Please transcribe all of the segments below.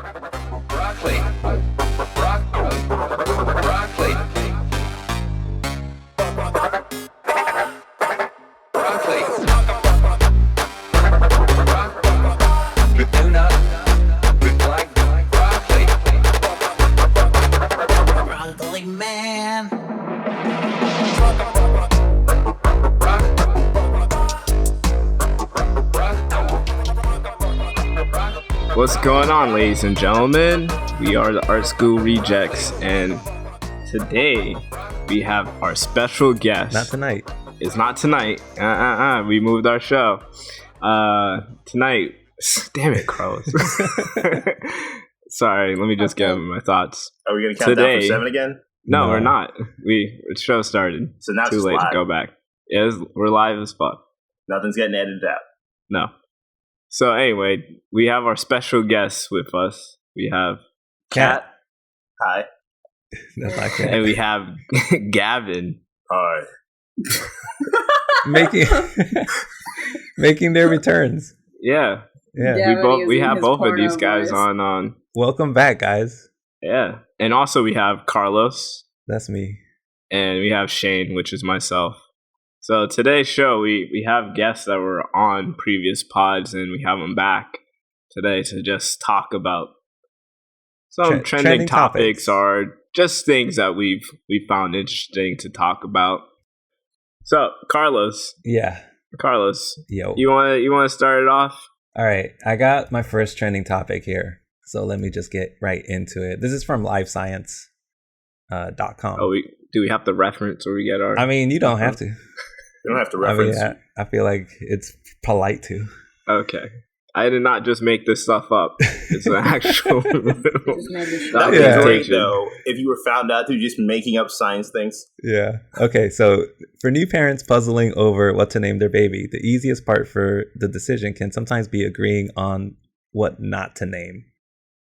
Broccoli. Broccoli. Broccoli. With tuna. With black broccoli. Broccoli man. What's going on, ladies and gentlemen? We are the Art School Rejects, and today we have our special guest. Not tonight. It's not tonight. We moved our show. Tonight. Damn it, Carlos. Sorry, let me just get my thoughts. Are we going to count down from 7 again? No, we're not. The show started. So now Too late live. to go back. Yeah, we're live as fuck. Nothing's getting edited out. No. So anyway, we have our special guests with us. We have Cat. Hi. That's not Cat. and we have Gavin. Hi. making their returns. Yeah. Yeah. We have both of these guys on. Welcome back, guys. Yeah. And also we have Carlos. That's me. And we have Shane, which is myself. So today's show, we have guests that were on previous pods, and we have them back today to just talk about some trending topics or just things that we found interesting to talk about. So, Carlos. Yeah. Carlos. Yo. You want to start it off? All right. I got my first trending topic here. So let me just get right into it. This is from livescience.com. Do we have to reference or we get our... I mean, you don't have to. You don't have to reference. I feel like it's polite to. Okay. I did not just make this stuff up. It's an actual... That would be great, though, if you were found out through just making up science things. Yeah. Okay, so for new parents puzzling over what to name their baby, the easiest part for the decision can sometimes be agreeing on what not to name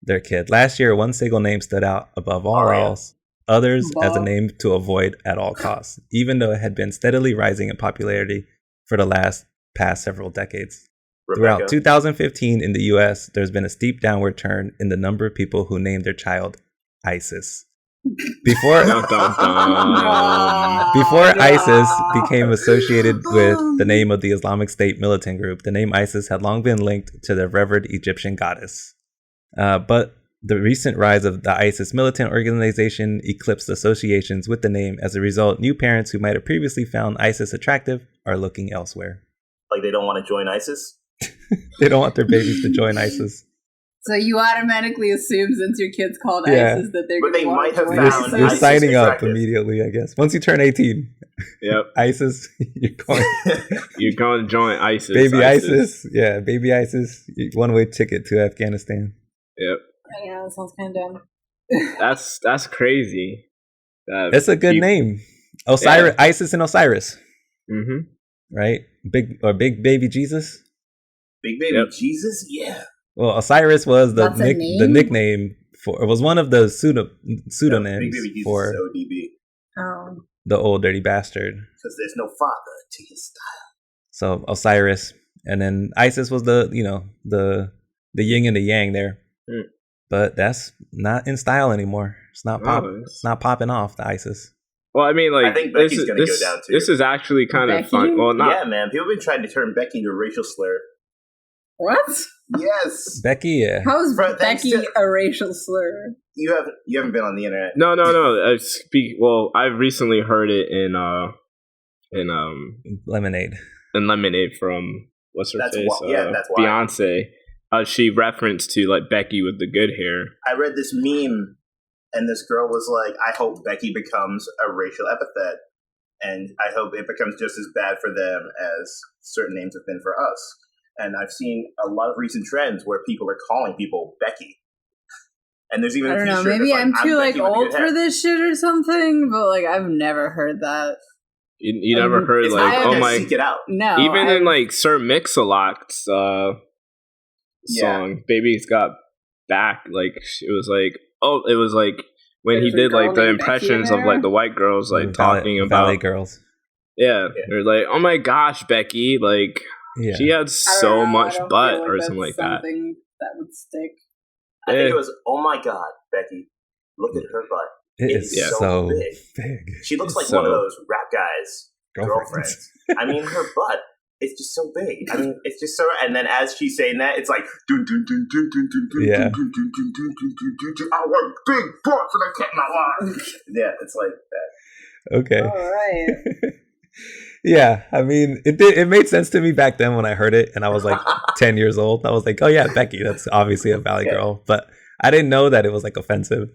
their kid. Last year, one single name stood out above all else. Others as a name to avoid at all costs, even though it had been steadily rising in popularity for the past several decades. Rebecca. Throughout 2015 in the US, there's been a steep downward turn in the number of people who named their child ISIS. Before ISIS became associated with the name of the Islamic State militant group, the name ISIS had long been linked to the revered Egyptian goddess. But the recent rise of the ISIS militant organization eclipsed associations with the name. As a result, new parents who might have previously found ISIS attractive are looking elsewhere. Like they don't want to join ISIS? They don't want their babies to join ISIS. So you automatically assume since your kid's called ISIS that they're going to might have join found You're ISIS signing attractive. up immediately, I guess. Once you turn 18, Yep. ISIS, you're going. You're going to join ISIS. Baby ISIS. Yeah, baby ISIS. One-way ticket to Afghanistan. Yep. Yeah, that sounds kind of dumb. That's crazy. That's a good name. Osiris, yeah. ISIS and Osiris. Mm-hmm. Right? Big baby Jesus. Big baby Jesus? Yeah. Well, Osiris was the nickname for. It was one of the pseudonyms Big baby Jesus for is ODB. Oh. The old dirty bastard. Because there's no father to his style. So Osiris, and then ISIS was the yin and the yang there. Mm. But that's not in style anymore. It's not It's not popping off, the ISIS. Well, I mean, like, I think Becky's going to go down too. This is actually kind of fun. Well, not. Yeah, man. People have been trying to turn Becky into a racial slur. What? Yes. Becky, yeah. How is Becky a racial slur? You haven't been on the internet. No. Well, I've recently heard it in Lemonade. In Lemonade from what's her face? That's why. Beyonce. She referenced to like Becky with the good hair. I read this meme, and this girl was like, "I hope Becky becomes a racial epithet, and I hope it becomes just as bad for them as certain names have been for us." And I've seen a lot of recent trends where people are calling people Becky. And there's even I don't know, maybe I'm too like old for this shit or something, but like I've never heard that. You never heard like, oh my, seek it out. No. Even in like Sir Mix-a-Lot's song, Baby's Got Back, like it was like when he did like the impressions of like the white girls like talking about Valley girls. Yeah, they're like, oh my gosh, Becky, like she had so much butt or something like that. Something that would stick. I think it was, oh my God, Becky, look at her butt. It is so big. She looks like one of those rap guys' girlfriends. I mean, her butt. It's just so big. I mean, it's just so. And then as she's saying that, it's like, yeah. I want big butts and I kept my line. Yeah, it's like that. Okay. All right. Yeah, I mean, it made sense to me back then when I heard it, and I was like 10 years old. I was like, oh yeah, Becky, that's obviously a Valley girl, but I didn't know that it was like offensive.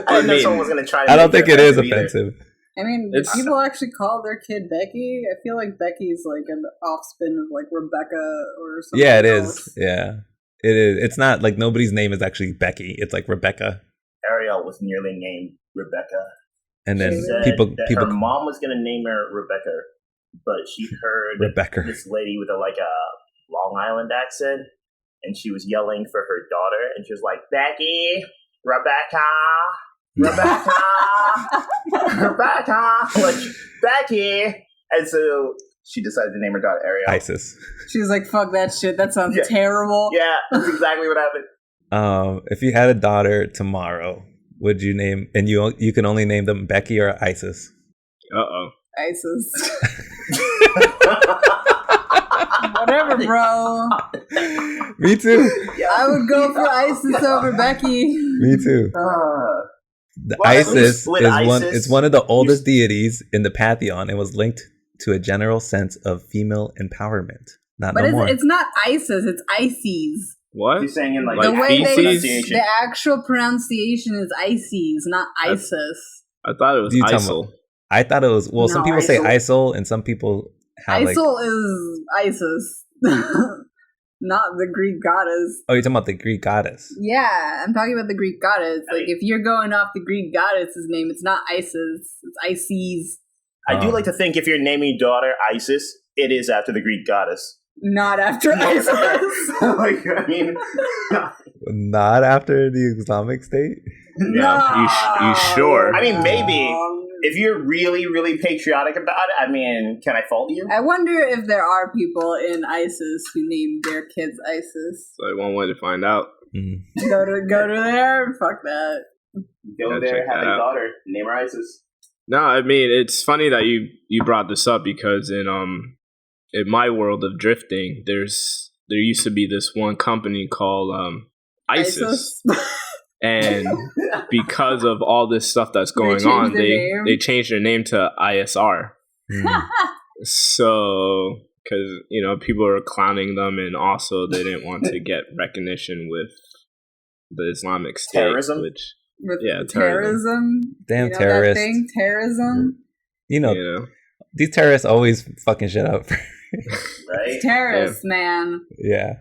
I know someone was gonna try. I don't think it is offensive. I mean, do people actually call their kid Becky? I feel like Becky's like an offspin of like Rebecca or something. Yeah, it else. is. Yeah, it is. It's not like nobody's name is actually Becky. It's like Rebecca. Ariel was nearly named Rebecca. And then people her mom was gonna name her Rebecca, but she heard this lady with a Long Island accent, and she was yelling for her daughter, and she was like, Becky, Rebecca, like Becky, and so she decided to name her daughter Ariel. Isis. She's like, fuck that shit. That sounds terrible. Yeah, that's exactly what happened. If you had a daughter tomorrow, would you name, and you can only name them Becky or Isis? Isis. Whatever, bro. Me too. I would go for Isis over Becky. Me too. Isis is one of the oldest deities in the pantheon and was linked to a general sense of female empowerment. But it's not Isis, it's Isis. What? You're saying in like the way pronunciation. The actual pronunciation is Isis, not Isis. I thought it was ISIL. I thought it was, some people say ISIL and some people have ISIL is Isis. Not the Greek goddess. Oh, you're talking about the Greek goddess? Yeah, I'm talking about the Greek goddess. Like, if you're going off the Greek goddess's name, it's not Isis, it's Isis. I do like to think if you're naming your daughter Isis, it is after the Greek goddess. Not after Isis. Like, I mean, not after the Islamic State? No. You sure? I mean, maybe. If you're really, really patriotic about it, I mean, can I fault you? I wonder if there are people in ISIS who name their kids ISIS. So one way to find out. Mm-hmm. Go to there. Fuck that. Go there, have a daughter, name her ISIS. No, I mean, it's funny that you brought this up because in my world of drifting, there used to be this one company called ISIS. And because of all this stuff that's going on, they changed their name to ISR. So, because, people are clowning them, and also they didn't want to get recognition with the Islamic State. Terrorism? Terrorism. Damn terrorists. Terrorism. These terrorists always fucking shit up. Right? Terrorists, man. Yeah.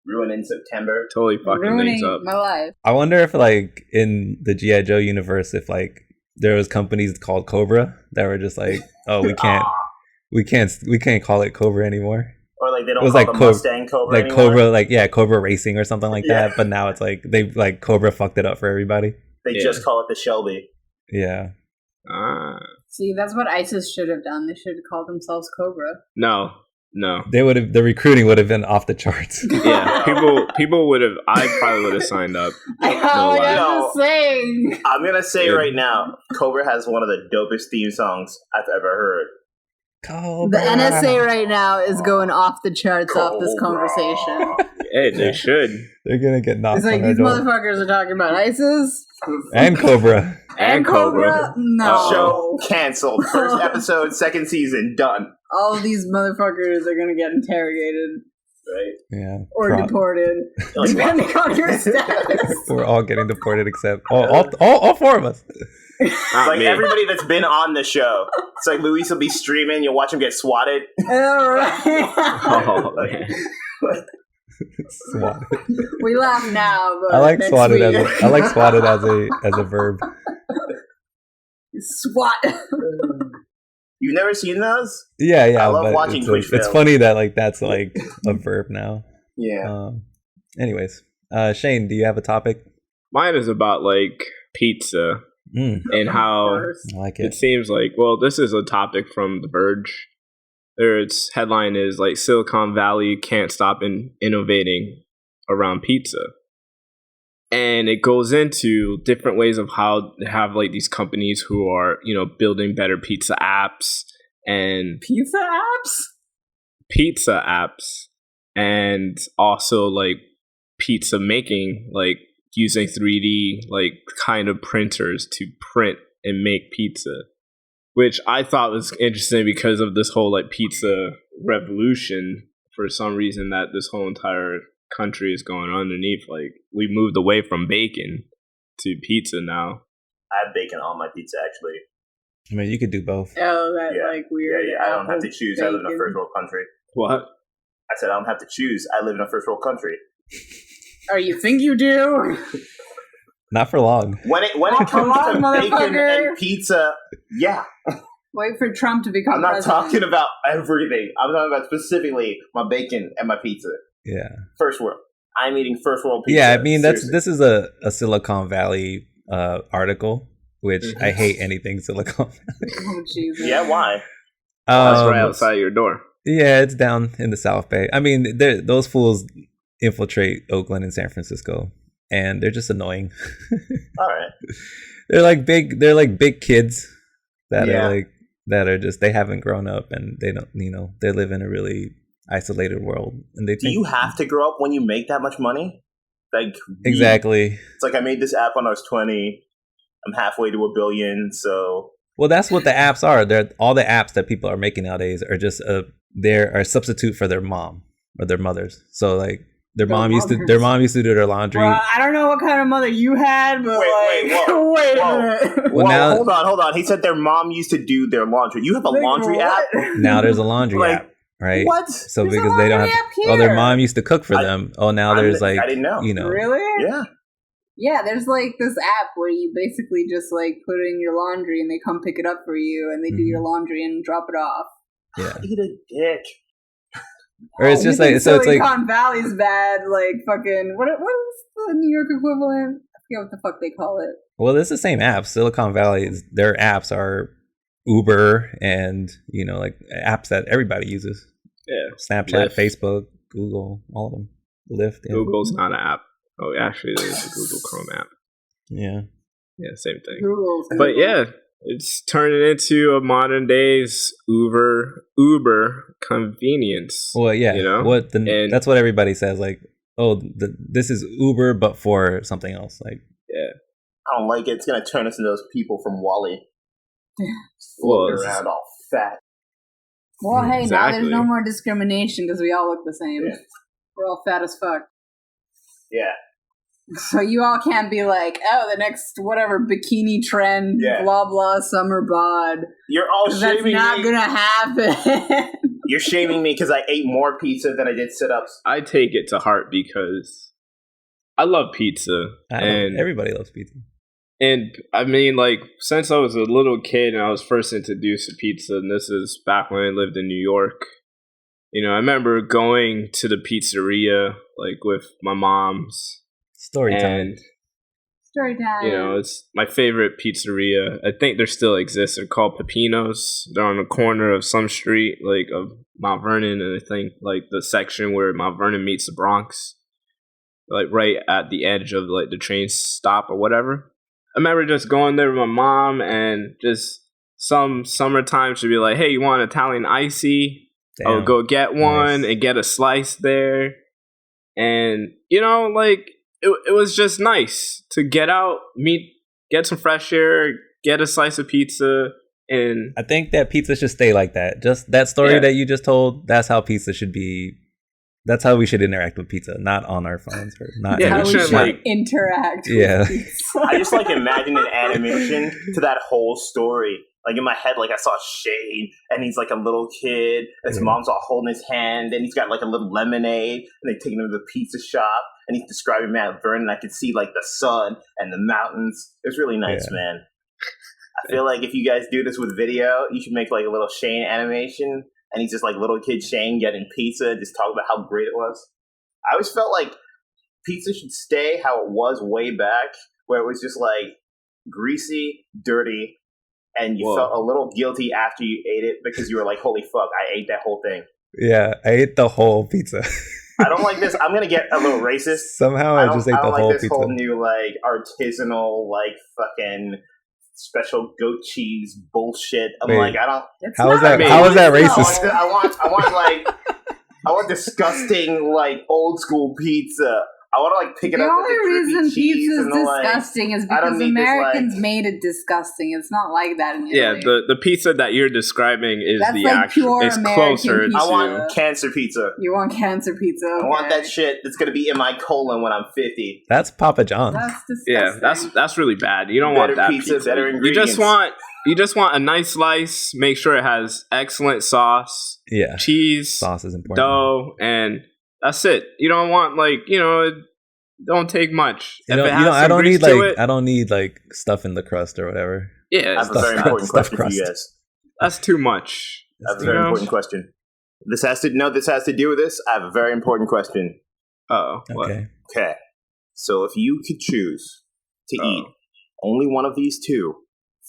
Ruining September. Totally fucking things up. My life. I wonder if, like, in the G.I. Joe universe, if, like, there was companies called Cobra that were just like, oh, we can't call it Cobra anymore. Or, like, they don't call the Mustang Cobra anymore. Cobra, Cobra Racing or something like that. But now it's like, Cobra fucked it up for everybody. They just call it the Shelby. Yeah. See, that's what ISIS should have done. They should have called themselves Cobra. No. The recruiting would have been off the charts. Yeah, people would have. I probably would have signed up. I'm gonna say right now, Cobra has one of the dopest theme songs I've ever heard. Cobra. The NSA right now is going off the charts off this conversation. Hey, they should. They're gonna get knocked. It's like these motherfuckers are talking about ISIS and Cobra and Cobra. No, show canceled. First episode, second season done. All of these motherfuckers are gonna get interrogated, right? Yeah, or deported, depending on your status. We're all getting deported except all four of us. Like everybody that's been on the show. It's like Luis will be streaming, you'll watch him get swatted. All right. Swatted. We laugh now, but I like swatted as a verb. SWAT. You've never seen those? Yeah. I love watching Twitch films. It's funny that that's like a verb now. Yeah. Anyways, Shane, do you have a topic? Mine is about like pizza and how I like it seems like. Well, this is a topic from The Verge. Its headline is like Silicon Valley can't stop innovating around pizza. And it goes into different ways of how they have like these companies who are, building better pizza apps and Pizza apps? and also like pizza making, like using 3D like kind of printers to print and make pizza, which I thought was interesting because of this whole like pizza revolution. For some reason that this whole entire country is going underneath, like we moved away from bacon to pizza now. I have bacon on my pizza, actually. I mean, you could do both. Oh, that Yeah. like weird. Yeah. I don't have to choose. I live in a bacon. first world country. What? I said I don't have to choose. I live in a first world country. Oh, you think you do? Not for long. When it Not for comes to long, bacon motherfucker. and pizza, yeah. Wait for Trump to become I'm not president. talking about everything. I'm talking about specifically my bacon and my pizza. Yeah. First world. I'm eating first world pizza. Yeah, I mean Seriously. this is a Silicon Valley article, which I hate anything Silicon Valley. Oh, Jesus. Yeah, why? That's Um, right outside your door. Yeah, it's down in the South Bay. I mean, those fools infiltrate Oakland and San Francisco, and they're just annoying. All right. They're like big kids that Yeah. are like they haven't grown up, and they don't, they live in a really isolated world, and they Do you have to grow up when you make that much money? Like exactly. It's like I made this app when I was 20. I'm halfway to $1 billion, so Well, that's what the apps are. They're all the apps that people are making nowadays are just they're a substitute for their mom or their mothers. So like their mom used to do their laundry. Well, I don't know what kind of mother you had, but Wait, whoa, wait a whoa. minute. Well, Whoa, now- hold on. He said their mom used to do their laundry. You have a Like, laundry what? app? Now there's a laundry Like, app, right? What? So There's a because they don't have, laundry app oh, their here. mom used to cook for them. Oh, now there's like, I didn't know. Really? Yeah. Yeah, there's like this app where you basically just like put in your laundry and they come pick it up for you and they do your laundry and drop it off. yeah. Eat a dick. Or it's just You think like, so it's like, Silicon Valley's bad, like fucking what is the New York equivalent? I forget what the fuck they call it. well, it's the same app. Silicon Valley, their apps are Uber and, like apps that everybody uses. Yeah. Snapchat, Lyft. Facebook, Google, all of them. Lyft. Yeah. Google's not an app. Oh, actually, there's a Google Chrome app. Yeah. Yeah, same thing. Google's But yeah, it's turning into a modern day's Uber convenience. Well, yeah. And- that's what everybody says. Like, oh, this is Uber, but for something else. Like, Yeah. I don't like it. It's going to turn us into those people from Wall-E. Well, Floating it's- around all fat. Well, hey, now Exactly. there's no more discrimination because we all look the same. Yeah. We're all fat as fuck. Yeah. So you all can't be like, oh, the next whatever bikini trend, Yeah. blah blah, summer bod. You're all 'Cause that's shaming not me. gonna happen. You're shaming me because I ate more pizza than I did sit-ups. I take it to heart because I love pizza. And everybody loves pizza. And I mean, like, since I was a little kid and I was first introduced to pizza, and this is back when I lived in New York, I remember going to the pizzeria, like, with my mom's. Story time. And, Story time. it's my favorite pizzeria. I think they still exist. They're called Pepinos. They're on the corner of some street, like, of Mount Vernon, and I think, like, the section where Mount Vernon meets the Bronx. Like, right at the edge of, like, the train stop or whatever. I remember just going there with my mom and just some summertime she'd be like, hey, you want Italian icy? I would go get one and get a slice there. And, like, it was just nice to get out, get some fresh air, get a slice of pizza. And I think that pizza should stay like that. Just that story Yeah. that you just told, that's how pizza should be. That's how we should interact with pizza, not on our phones or not. Yeah, How we we should, should like- interact. Yeah. With pizza. I just like imagine an animation to that whole story. Like in my head, like I saw Shane, and he's like a little kid. And his Yeah. mom's all holding his hand, and he's got like a little lemonade, and they taking him to the pizza shop, and he's describing Mount Vernon. I could see like the sun and the mountains. It was really nice, Yeah. man. I feel like if you guys do this with video, you should make like a little Shane animation, and he's just like little kid Shane getting pizza, and just talk about how great it was. I always felt like pizza should stay how it was way back, where it was just like greasy, dirty, and you Whoa. felt a little guilty after you ate it because you were like, holy fuck, I ate that whole thing. Yeah, I ate the whole pizza. I don't like this. I'm gonna get a little racist. Somehow I just ate I the don't like whole this pizza. whole new like artisanal like fucking special goat cheese bullshit. I'm Wait. like, I don't. How is I mean, that I racist? I want disgusting like old school pizza. I want to like pick it The up with only the drippy reason cheese pizza is and the like. disgusting is I don't because need this, Americans like- made it disgusting. It's not like that in Yeah, Italy. the pizza that you're describing is That's the like actual. pure It's American closer pizza. I to. want cancer pizza. You want cancer pizza? Okay. I want that shit that's gonna be in my colon when I'm 50. That's Papa John's. That's disgusting. Yeah, that's really bad. You don't Better want that pizza, pizza. better You just ingredients. want a nice slice. Make sure it has excellent sauce, Yeah. cheese, Sauce is important. dough, and that's it. You don't want it don't take much. You know, if it has I some don't grease need to like it, I don't need like stuff in the crust or whatever. I yeah, have a very Stuff- important stuff question for you crust. guys. that's too much. I have a You very know? important question. This has to do with this. I have a very important question. Oh, what? Okay. Okay. So if you could choose to eat only one of these two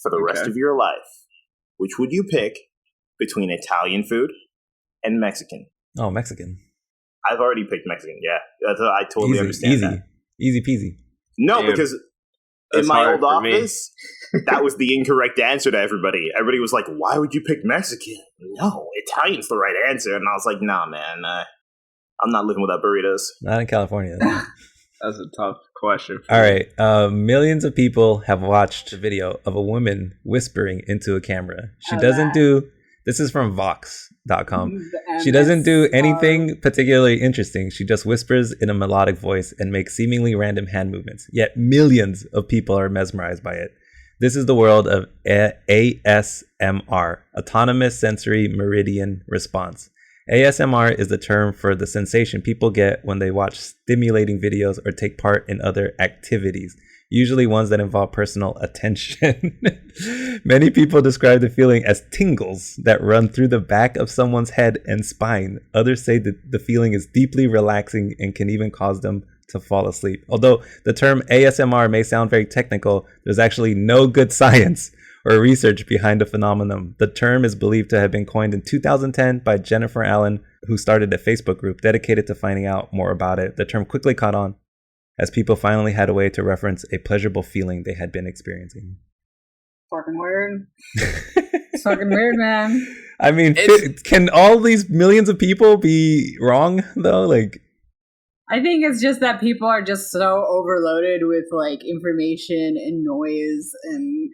for the rest Okay. of your life, which would you pick between Italian food and Mexican? Oh, Mexican. I've already picked Mexican. Yeah, I totally understand easy, that. easy peasy. No, Damn. because in That's my hard old for me. office, that was the incorrect answer to everybody. Everybody was like, "Why would you pick Mexican?" No, Italian's the right answer. And I was like, "Nah, man, I'm not living without burritos." Not in California. That's a tough question. For All me. right. Millions of people have watched a video of a woman whispering into a camera. She Oh, doesn't that. do. This is from Vox.com. The She doesn't do MSR. anything particularly interesting. She just whispers in a melodic voice and makes seemingly random hand movements. Yet millions of people are mesmerized by it. This is the world of ASMR, Autonomous Sensory Meridian Response. ASMR is the term for the sensation people get when they watch stimulating videos or take part in other activities, usually ones that involve personal attention. Many people describe the feeling as tingles that run through the back of someone's head and spine. Others say that the feeling is deeply relaxing and can even cause them to fall asleep. Although the term ASMR may sound very technical, there's actually no good science or research behind the phenomenon. The term is believed to have been coined in 2010 by Jennifer Allen, who started a Facebook group dedicated to finding out more about it. The term quickly caught on as people finally had a way to reference a pleasurable feeling they had been experiencing. Fucking weird. It's fucking weird, man. I mean, It's- can all these millions of people be wrong, though? Like, I think it's just that people are just so overloaded with like information and noise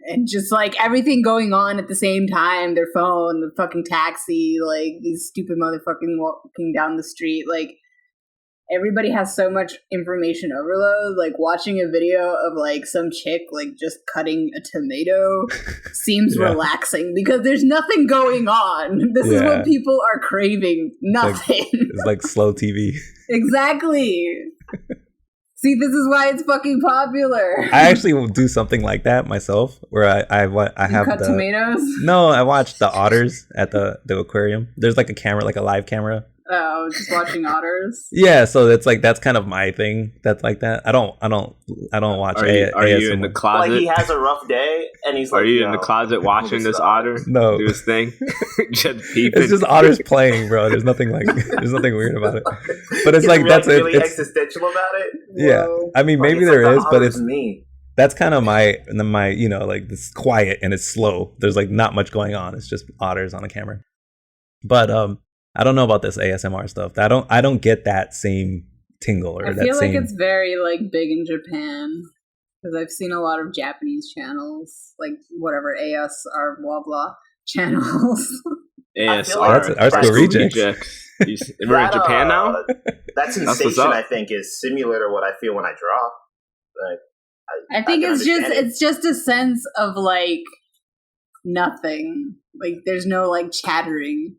and just like everything going on at the same time. Their phone, the fucking taxi, like these stupid motherfucking walking down the street. Like everybody has so much information overload. Like watching a video of like some chick like just cutting a tomato seems Yeah. relaxing because there's nothing going on. This is Yeah. what people are craving. Nothing. it's like slow TV. Exactly. See, this is why it's fucking popular. I actually will do something like that myself, where I You have cut the tomatoes. no, I watched the otters at the aquarium. There's like a camera, like a live camera. Oh, just watching otters. Yeah, so that's kind of my thing. That's like that. I don't watch. Are you in the ASMR. closet? Like he has a rough day, and he's like, Are you in "Yo, the closet watching this stop." otter No. do his thing? Just peeping. It's just otters playing, bro. There's nothing weird about it. But it's He's like that's really it's existential about it. yeah. Whoa. I mean, Like, maybe it's there like the is, but otter's it's me. that's kind of my like this quiet and it's slow. There's like not much going on. It's just otters on a camera. But I don't know about this ASMR stuff. I don't get that same tingle or I that feel like same. it's very like big in Japan because I've seen a lot of Japanese channels, like whatever ASR blah blah channels. I feel ASR. like That's our school rejects. We're in Japan now? That what's sensation, up. I think, is similar to what I feel when I draw. Like, I think can it's just understand it. it's just a sense of like nothing. Like there's no like chattering.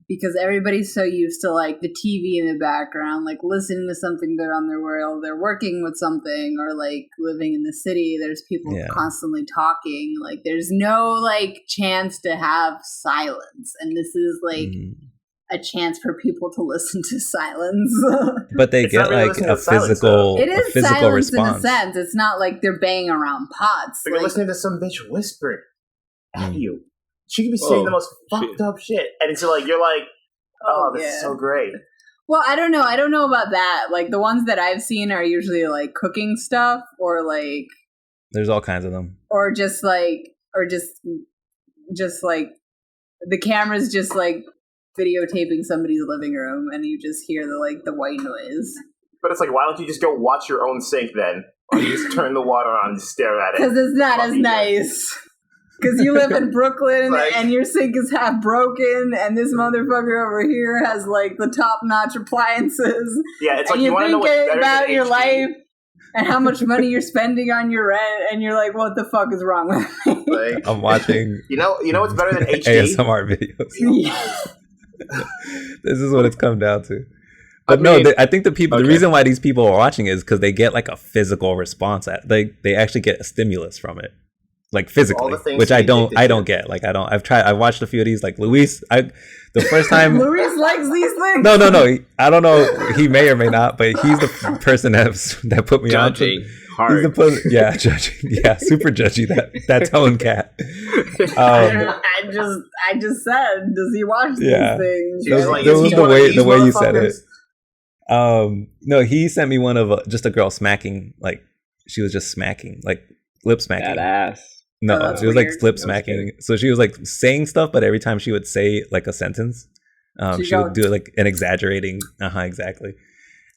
Because everybody's so used to like the TV in the background, like listening to something good on their world. They're working with something or like living in the city. There's people Yeah. constantly talking. Like there's no like chance to have silence. And this is like Mhm. a chance for people to listen to silence. But they It's get not really like listening a to silence, physical, It a is physical silence response. in a sense. It's not like they're banging around pots. But you're Like, listening to some bitch whisper at Mm. you. She could be saying Whoa, the most fucked up shit, and it's like you're like, "Oh, this is so great." Well, I don't know. I don't know about that. Like the ones that I've seen are usually like cooking stuff, or like, There's all kinds of them. or just like, just like the camera's just like videotaping somebody's living room, and you just hear the white noise. But it's like, why don't you just go watch your own sink then? Or you just turn the water on and stare at it? Because it's not as nice. Because you live in Brooklyn and your sink is half broken, and this motherfucker over here has like the top-notch appliances. Yeah, it's like and you want to know what's better about than your HD? life and how much money you're spending on your rent, and you're like, "What the fuck is wrong with me?" Like, I'm watching. you know what's better than HD? ASMR videos. Yeah. This is what it's come down to. But no, I think the reason why these people are watching is because they get like a physical response they actually get a stimulus from it, like physically, which I don't get. Like I've watched a few of these. Like Luis, the first time Luis likes these things. No, I don't know. He may or may not, but he's the person that put me on. Judging He's hard. the person, judging, super judgy. That tone cat. I just said, does he watch these things? That was the way you said it. No, he sent me one of just a girl smacking, like she was just smacking, like lip smacking. That ass. No, it was like lip smacking. So she was like saying stuff, but every time she would say like a sentence, she would do like an exaggerating. Exactly.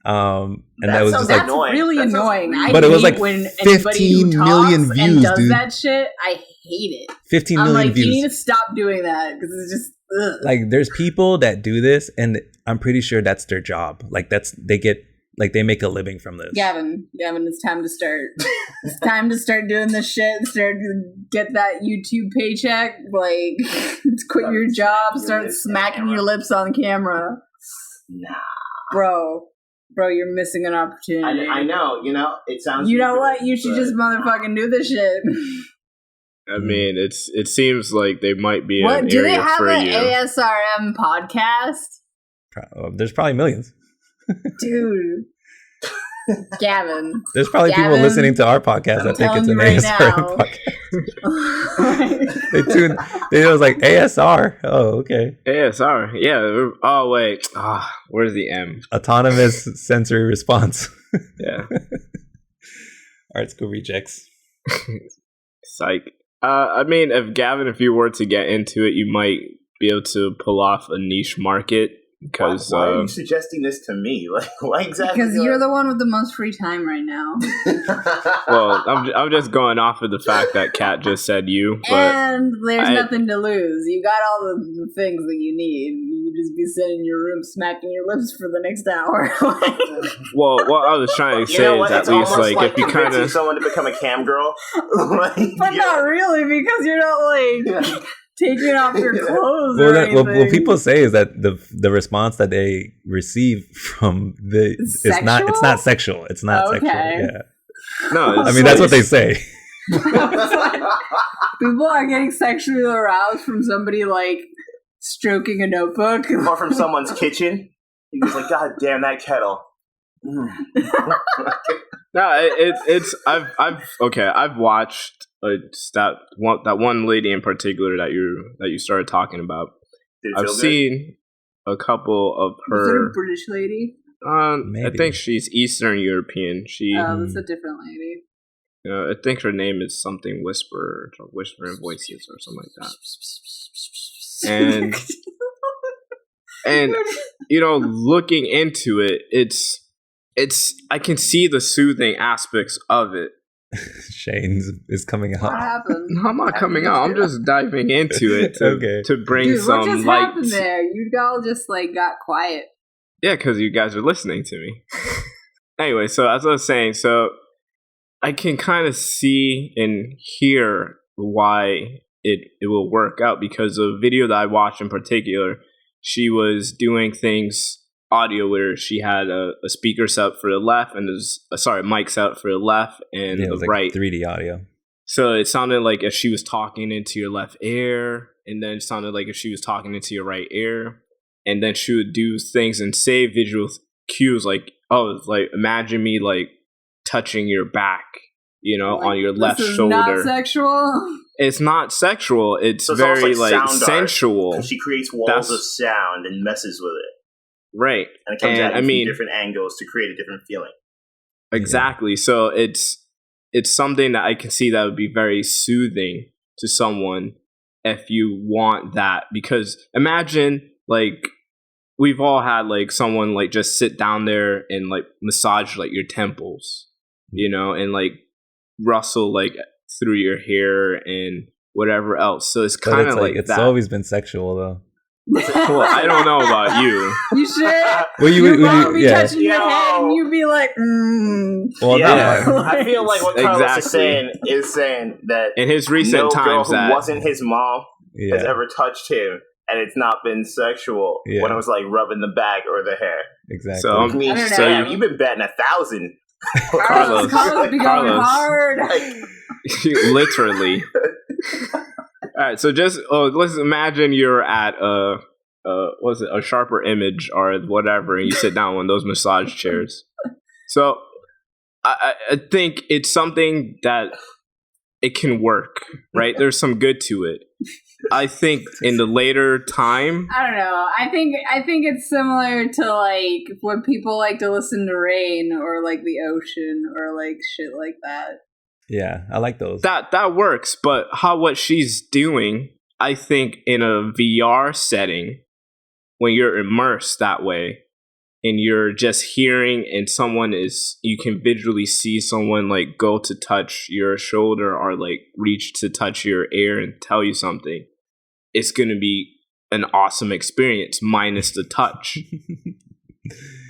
And that was just like really annoying. But it was like 15 million views, and does dude. That shit, I hate it. 15 million views. You need to stop doing that because it's just like there's people that do this, and I'm pretty sure that's their job. Like they make a living from this. Gavin, it's time to start. It's time to start doing this shit. Start to get that YouTube paycheck. Like, quit your job. Start smacking your lips on camera. Nah, bro, you're missing an opportunity. I know. It sounds. You know what? You should just motherfucking do this shit. I mean, it seems like they might be what an do area they have for an you. ASRM podcast? There's probably millions. Dude. Gavin. There's probably people listening to our podcast that think it's an ASR podcast. They was like ASR. Oh, okay. ASR. Yeah. Oh, wait. Where's the M? Autonomous sensory response. Yeah. Art school rejects. Psych. I mean, if you were to get into it, you might be able to pull off a niche market. Because why are you suggesting this to me? Like, why exactly? Because you're the one with the most free time right now. Well, I'm just going off of the fact that Kat just said you. But and there's nothing to lose. You got all the things that you need. You just be sitting in your room smacking your lips for the next hour. Well, what I was trying to say is at least like if you kind of someone to become a cam girl, but not really because you're not like. Taking off your clothes. What people say is that the response that they receive from it's not sexual. It's not sexual. Yeah. No, I mean that's what they say. People are getting sexually aroused from somebody like stroking a notebook, or from someone's kitchen. You're just like, God damn that kettle. No, I've watched that one lady in particular that you started talking about. I've seen a couple of her. Is it a British lady? I think she's Eastern European. That's a different lady. I think her name is something Whispering Voices or something like that. And looking into it, it's I can see the soothing aspects of it. Shane is coming out. What happened? No, I'm not coming out. I'm just diving into it to bring some what just light. happened there? You all just got quiet. Yeah, because you guys are listening to me. Anyway, so as I was saying, so I can kind of see and hear why it will work out, because the video that I watched in particular, she was doing things audio where she had a speaker set up for the left and mic set up for the left and the right. 3D audio. So it sounded like if she was talking into your left ear, and then it sounded like if she was talking into your right ear, and then she would do things and say visual cues like, imagine me like touching your back, on your left shoulder. Not sexual. It's not sexual. It's very like sensual. She creates walls of sound and messes with it. Right. And it comes And, at you I from mean- different angles to create a different feeling. Exactly. So it's something that I can see that would be very soothing to someone if you want that. Because imagine, like, we've all had, like, someone, like, just sit down there and, like, massage, like, your temples, and, like, rustle, like, through your hair and whatever else. So it's But kind it's of like it's that. always been sexual though. Well, I don't know about you. You should. Well, Your mom would be yeah. touching your head, and you'd be like, Well, Yeah, no. I feel like what Carlos Exactly. is saying that In his recent no girl times who that wasn't his mom has Yeah, ever touched him, and it's not been sexual Yeah. when it was like rubbing the back or the hair. exactly. So, I mean, I don't know. damn, you've been batting 1,000. Carlos. Carlos be going Carlos. hard. literally. All right, so just let's imagine you're at a Sharper Image or whatever, and you sit down on one of those massage chairs. So I think it's something that it can work, right? There's some good to it. I think in the later time, I don't know. I think it's similar to like when people like to listen to rain or like the ocean or like shit like that. Yeah, I like those. that works. But what she's doing, I think, in a VR setting, when you're immersed that way, and you're just hearing, and you can visually see someone like go to touch your shoulder or like reach to touch your ear and tell you something, it's going to be an awesome experience minus the touch.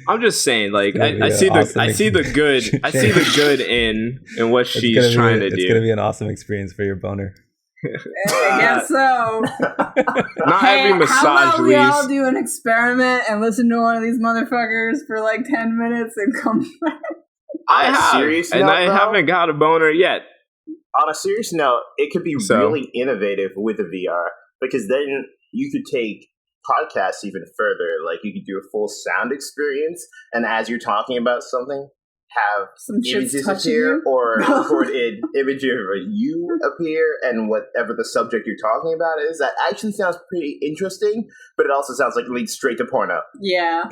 I'm just saying, like, I see the good. I see the good in what she's trying to do. It's gonna be an awesome experience for your boner. I guess so. Not Hey, every massage how about we all leaves. do an experiment and listen to one of these motherfuckers for like 10 minutes and come back? I On a have, serious and note, I though, haven't got a boner yet. On a serious note, it could be So? really innovative with the VR, because then you could take podcasts even further. Like, you could do a full sound experience, and as you're talking about something, have Some shit's images touching appear you? or recorded image of you appear, and whatever the subject you're talking about is. That actually sounds pretty interesting, but it also sounds like it leads straight to porno. Yeah.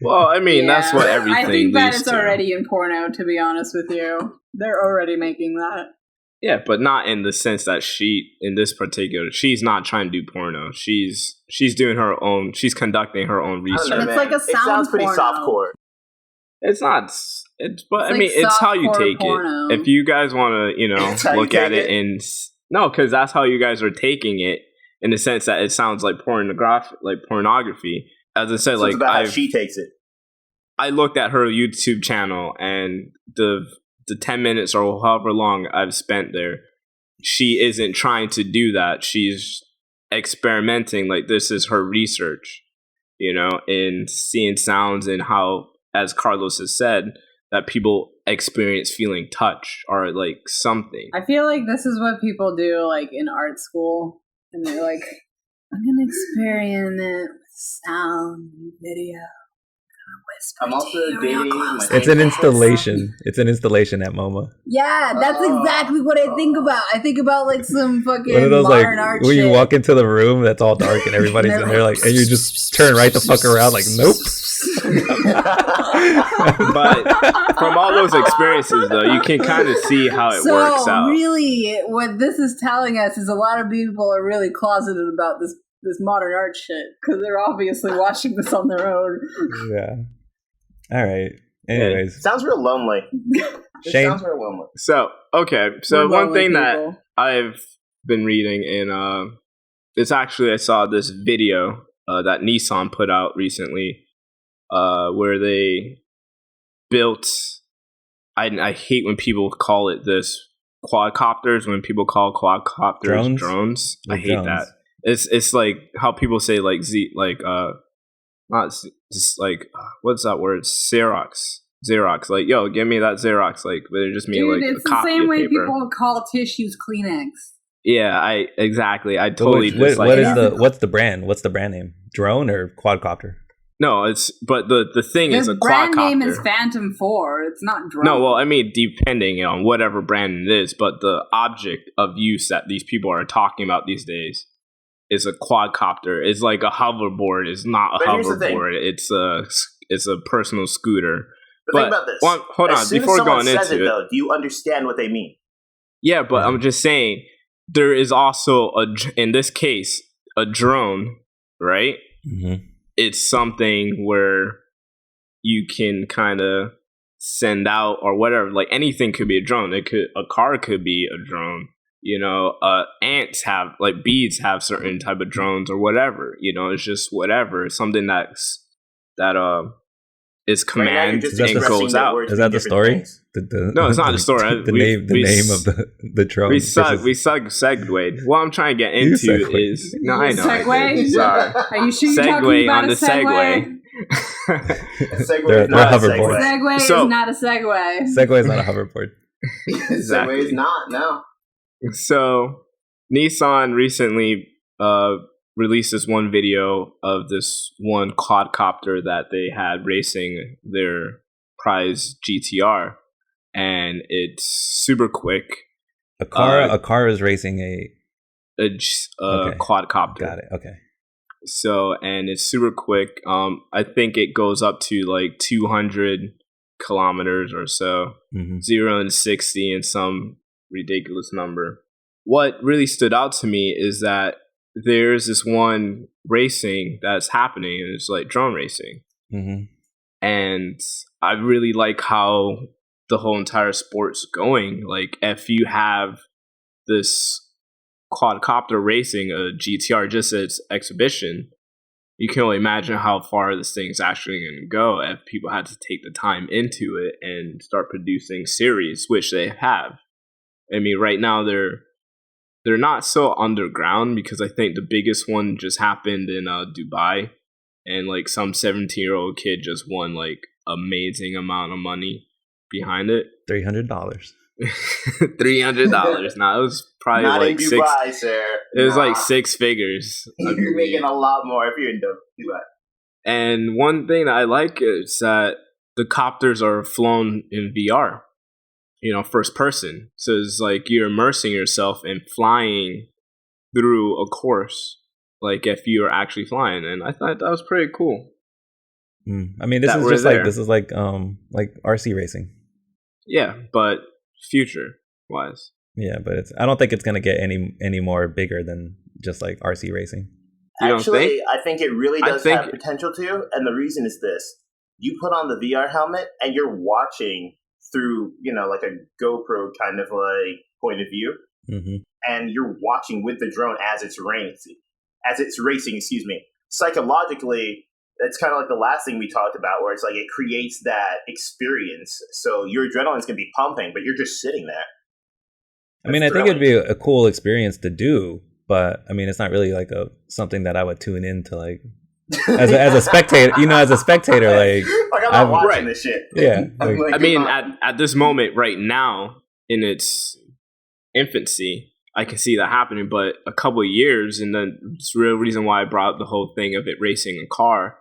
Well, I mean, that's Yeah. what everything I think that leads it's to. already in porno, to be honest with you. They're already making that. Yeah, but not in the sense that she's not trying to do porno. She's doing her own. She's conducting her own I don't know, research. It's man. like a It sounds sound pretty porno. softcore. It's not. But It's I like mean, it's how you softcore take porno. it. If you guys want to, That's how you look at take it and no, because that's how you guys are taking it, in the sense that it sounds like pornography. As I said, So like it's about how she takes it. I looked at her YouTube channel, and the 10 minutes or however long I've spent there, she isn't trying to do that. She's experimenting. Like, this is her research, and seeing sounds, and how, as Carlos has said, that people experience feeling touch or like something. I feel like this is what people do like in art school. And they're like, I'm going to experiment with sound and video. I'm also dating my It's an installation. It's an installation at MoMA. Yeah, that's exactly what I think about. I think about like some fucking One of those modern art where shit. you walk into the room that's all dark and everybody's in there and you just turn right the fuck around like nope. But from all those experiences, though, you can kind of see how it works out. Really, what this is telling us is a lot of people are really closeted about this modern art shit because they're obviously watching this on their own. Yeah. All right. Anyways, Sounds real lonely. It Shane? sounds real lonely. So We're one lonely thing that people. I've been reading, and it's actually, I saw this video that Nissan put out recently, where they built. I hate when people call it this quadcopters. When people call quadcopters drones, I hate Drones. that. It's like how people say like not just like what's that word? Xerox. Like, yo, give me that Xerox. Like, they just mean Dude, like it's a the copy same of way paper. people call tissues Kleenex. Yeah, exactly. I totally what dislike is that. what's the brand? What's the brand name? Drone or quadcopter? No, but the thing is, The a brand quadcopter. name is Phantom 4. It's not drone. No, well, I mean, depending on whatever brand it is, but the object of use that these people are talking about these days is a quadcopter. It's like a hoverboard. It's not a But here's the thing. hoverboard. It's a personal scooter. But think about this. Hold on. As soon Before as someone going says into it, it, though, do you understand what they mean? yeah, but I'm just saying there is also in this case a drone, right? Mm-hmm. It's something where you can kind of send out or whatever. Like anything could be a drone. A car could be a drone. You know, ants have like bees have certain type of drones or whatever. You know, it's just whatever. It's something that is command just and expressing goes that out. words Is mean that the different story? things. No, it's not the story. The name of the drone. We segued. What I'm trying to get into segued. is no, I know. Segue? Sorry. Are you sure you're talking Segue about on a the segue. Segway They're is not a hoverboards. Segway. Segway So- is not a segue. Segway is not a hoverboard. Segway is not, no. So Nissan recently released this one video of this one quadcopter that they had racing their prize GTR, and it's super quick. A car is racing a. Okay. Quadcopter. Got it. Okay. So, and it's super quick. I think it goes up to like 200 kilometers or so, 0 and 60 and some ridiculous number. What really stood out to me is that there's this one racing that's happening, and it's like drone racing. Mm-hmm. And I really like how the whole entire sport's going. Like, if you have this quadcopter racing a GTR just as exhibition, you can only imagine how far this thing's actually going to go if people had to take the time into it and start producing series, which they have. I mean, right now they're not so underground because I think the biggest one just happened in Dubai, and like some 17-year-old kid just won like amazing amount of money behind it. $300. $300. Now it was probably Not like in Dubai, sir. It was Nah. like six figures. I You're believe. making a lot more if you're in Dubai. And one thing that I like is that the copters are flown in VR, you know, first person. So it's like you're immersing yourself in flying through a course, like if you are actually flying. And I thought that was pretty cool. I mean, this That is we're just there. like RC racing. Yeah, but future wise. Yeah, but I don't think it's gonna get any more bigger than just like RC racing. You don't Actually, think? I think it really I does think- have potential to, and the reason is this. You put on the VR helmet and you're watching through, you know, like a GoPro kind of like point of view, Mm-hmm. and you're watching with the drone as it's racing, excuse me. Psychologically, that's kind of like the last thing we talked about, where it's like it creates that experience. So your adrenaline's going to be pumping, but you're just sitting there. I mean, I think it'd be a cool experience to do, but I mean, it's not really like something that I would tune in to, like as a spectator. You know, as a spectator, like I'm not watching right. this shit. yeah, I'm like, I mean, come on. at this moment right now, in its infancy, I can see that happening. But a couple of years, and then it's the real reason why I brought up the whole thing of it racing a car.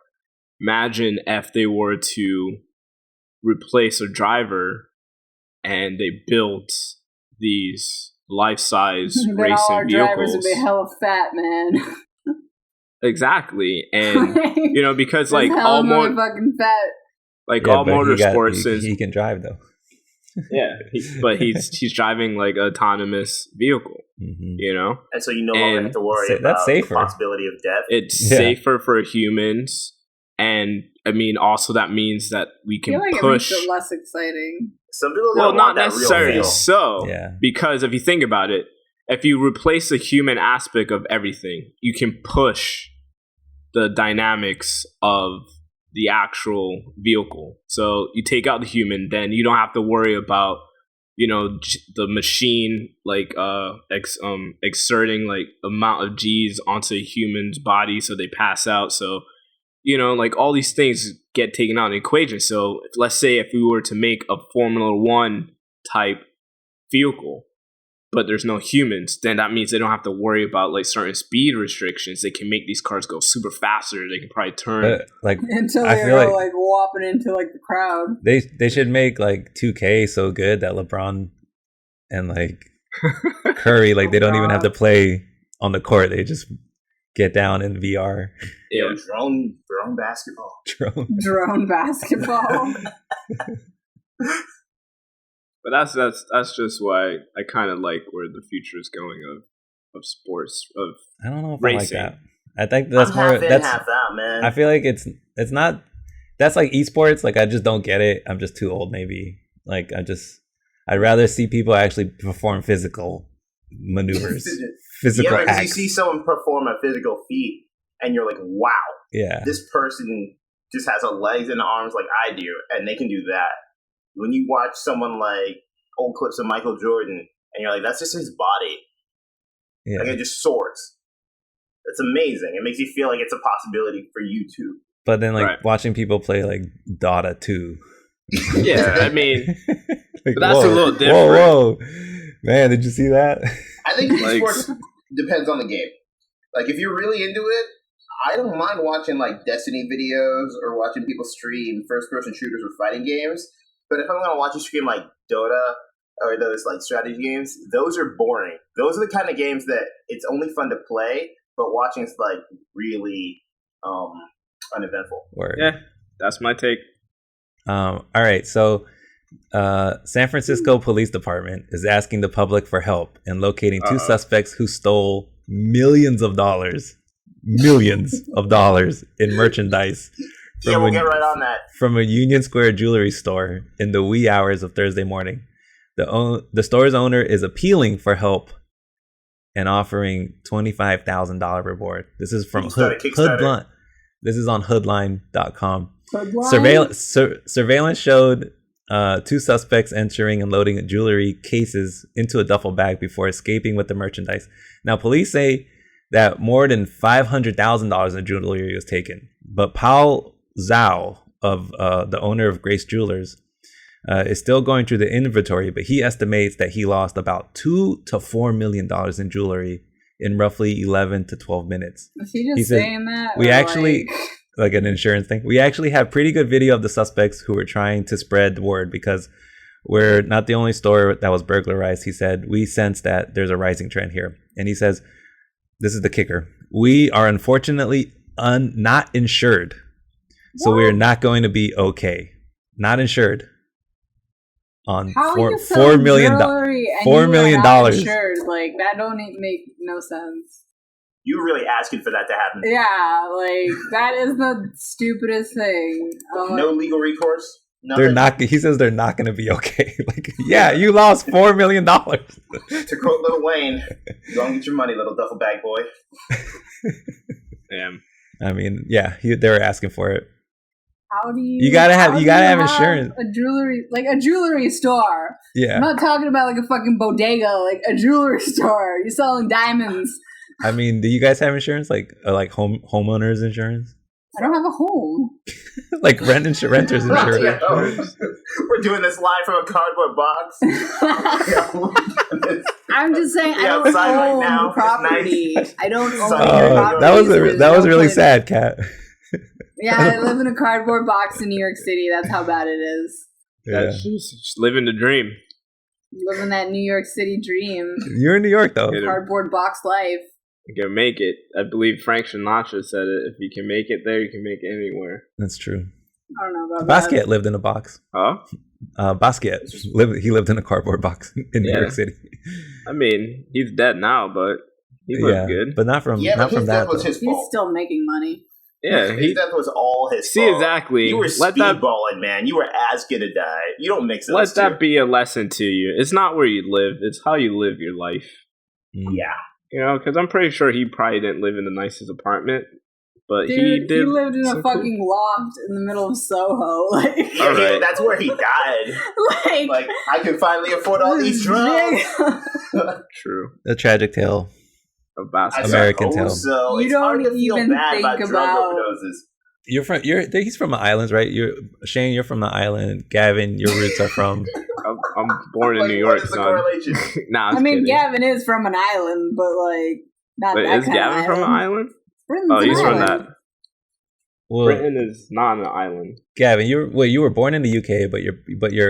Imagine if they were to replace a driver and they built these life-size Then racing all our drivers would vehicles. be hella fat, man. Exactly, and you know, because like Just all hella fucking fat. all but motorsports is he can drive though. yeah, but he's driving like an autonomous vehicle, Mm-hmm. you know. And so you no longer And have to worry that's about safer. the possibility of death. It's Yeah. safer for humans, and I mean also that means that we I can feel like push. it makes it less exciting. Some people Well, don't not want that real necessarily feel. so, Yeah. because if you think about it, if you replace the human aspect of everything, you can push the dynamics of the actual vehicle. So you take out the human, then you don't have to worry about, you know, the machine like exerting like amount of G's onto a human's body so they pass out. So, you know, like all these things get taken out in the equation. So let's say if we were to make a Formula One type vehicle, but there's no humans, then that means they don't have to worry about like certain speed restrictions. They can make these cars go super faster. They can probably turn. But like Until I they're feel like whopping into like the crowd. they should make like 2K so good that LeBron and like Curry, like they don't even have to play on the court. They just get down in VR. Yeah. Drone basketball. Drone basketball. But that's just why I kind of like where the future is going of sports, of I don't know if racing. I like that. I think that's I'm more. half in, That's half out, man. I feel like it's not. That's like esports. Like I just don't get it. I'm just too old, maybe. Like I'd rather see people actually perform physical maneuvers, physical because you acts. see someone perform a physical feat, and you're like, wow, Yeah, this person just has a legs and arms like I do, and they can do that. When you watch someone like old clips of Michael Jordan, and you're like, that's just his body. yeah. Like it just soars. It's amazing. It makes you feel like it's a possibility for you too. But then, like Right. watching people play like Dota 2. Yeah, I mean, Like, but that's a little different. Whoa, man! Did you see that? I think Like- esports depends on the game. Like if you're really into it, I don't mind watching like Destiny videos or watching people stream first-person shooters or fighting games. But if I'm gonna watch a stream like Dota or those like strategy games, those are boring. Those are the kind of games that it's only fun to play, but watching is like really uneventful. Word. Yeah, that's my take. All right, so San Francisco Police Department is asking the public for help in locating two suspects who stole millions of dollars in merchandise Yeah, we'll get right on that. from a Union Square jewelry store in the wee hours of Thursday morning. The store's owner is appealing for help and offering $25,000 reward. This is from Kickstarter. Hoodline. This is on hoodline.com. Hoodline? Surveillance showed two suspects entering and loading jewelry cases into a duffel bag before escaping with the merchandise. Now, police say that more than $500,000 in jewelry was taken. But Paul Zhao, of the owner of Grace Jewelers, is still going through the inventory, but he estimates that he lost about $2 to $4 million in jewelry in roughly 11 to 12 minutes. Is he just He said, saying that? we or, actually, like an insurance thing, we actually have pretty good video of the suspects who were trying to spread the word because we're not the only store that was burglarized. He said, we sense that there's a rising trend here. And he says, this is the kicker. We are unfortunately not insured. So we are not going to be okay. Not insured. On How are you $4 selling million. jewelry and $4 you million are not insured? Like that don't make no sense. You were really asking for that to happen. Yeah, like that is the stupidest thing. No legal recourse. They're Nothing. not. He says they're not going to be okay. Like, yeah, you lost $4 million. To quote Lil Wayne, "Go and get your money, little duffel bag boy." Damn. I mean, yeah, they were asking for it. How do you? You gotta have how do insurance. A jewelry store. Yeah, I'm not talking about like a fucking bodega, like a jewelry store. You're selling diamonds. I mean, do you guys have insurance? Like homeowners insurance? I don't have a home. Like renters insurance? Yeah, we're doing this live from a cardboard box. I'm just saying, I Yeah, don't outside right own now. It's property. nice. I don't own Sunny. your Oh, property. that was really sad, Kat. Yeah, I live in a cardboard box in New York City. That's how bad it is. Yeah. That's just living the dream. Living that New York City dream. You're in New York though. Yeah. Cardboard box life. You can make it. I believe Frank Sinatra said it. If you can make it there, you can make it anywhere. That's true. I don't know about Basquiat lived in a box. Huh? Basquiat lived in a cardboard box in New Yeah. York City. I mean, he's dead now, but he lived good. But not from Yeah, not but from his that. death was though. his He's fault. still making money. Yeah, His death was all his see fault. exactly. You were Let that speedballing, man. You were as gonna die. You don't mix those let that two. be a lesson to you. It's not where you live; it's how you live your life. Mm. Yeah. You know, because I'm pretty sure he probably didn't live in the nicest apartment, but Dude, he did. lived in a some cool- fucking loft in the middle of Soho. Like, All right. That's where he died. like, Like, I can finally afford all these drugs. True. A tragic tale. Of I basketball. American suppose tale. So You it's hard don't to feel even bad think about drug about- overdoses. He's from the islands, right? Shane, you're from the island. Gavin, your roots are from. I'm born in Like, New what York, is the son. correlation? Nah, I'm I mean, kidding. Gavin is from an island, but like, not Wait, that is kind Gavin of from an island? Britain's Oh, an he's from island. that. Well, Britain is not an island. Gavin, you were born in the UK, but your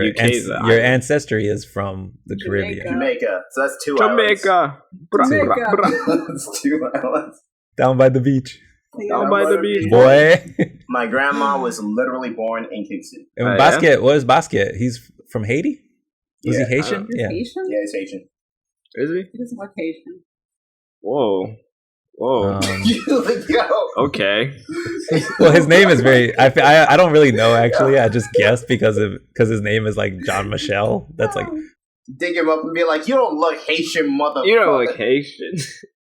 UK is an your island. ancestry is from the Jamaica. Caribbean. Jamaica. So that's two islands. Jamaica. Bra, Jamaica. bra, bra. That's two islands. Down by the beach. Down by the beach. Boy. My grandma was literally born in King City. And Oh, Basquiat, what is Basquiat? He's from Haiti? Was Yeah, he Haitian? Is Yeah. Haitian? Yeah, he's Asian. Is he? He doesn't look Haitian. Whoa. Whoa. Yo. Okay. Well, his name is very. I don't really know actually. I just guessed because his name is like John Michel. That's like Dig him up and be like, you don't look Haitian, motherfucker. You don't look Haitian.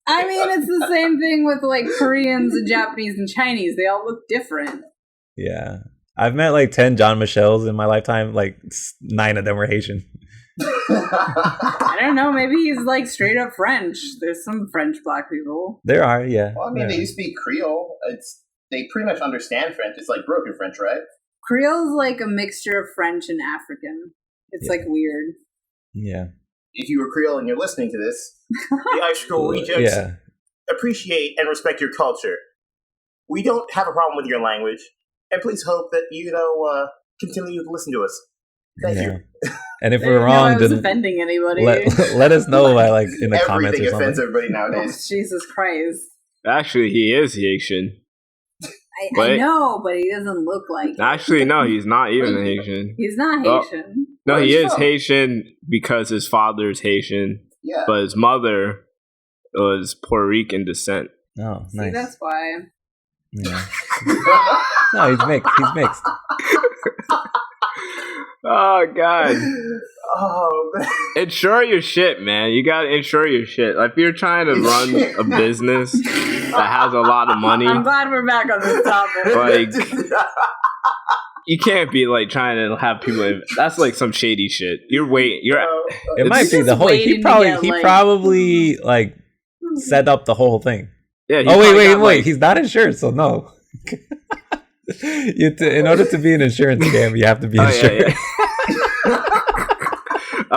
I mean, it's the same thing with like Koreans and Japanese and Chinese. They all look different. yeah. I've met like 10 John Michels in my lifetime. Like 9 of them were Haitian. I don't know. Maybe he's like straight up French. There's some French black people. There are, yeah. Well, I mean, yeah. they speak Creole. They pretty much understand French. It's like broken French, right? Creole's like a mixture of French and African. It's like weird. Yeah. If you were Creole and you're listening to this, the Icicle Rejects Yeah. appreciate and respect your culture. We don't have a problem with your language, and please hope that you continue to listen to us. Thank you. And if I we're didn't know I wrong, was then offending anybody. let us know by like in the comments or Everything offends something. everybody Oh, nowadays. Jesus Christ. Actually, he is Haitian. I But- know, but he doesn't look like it. Actually, no, he's not even Haitian. He's not Oh. Haitian. No, Where's he he is from? Haitian because his father is Haitian, Yeah. but his mother was Puerto Rican descent. Oh, See, nice. that's why. Yeah. No, he's mixed. He's mixed. Oh God! Oh, man. Insure your shit, man. You gotta insure your shit. Like if you're trying to run a business that has a lot of money, I'm glad we're back on this topic. like you can't be like trying to have people. That's like some shady shit. You're It It's might be just the whole. waiting to get, He like- probably like set up the whole thing. yeah. he Oh probably wait. got, like- He's not insured, so no. In order to be an insurance scam, you have to be Oh, insured. yeah.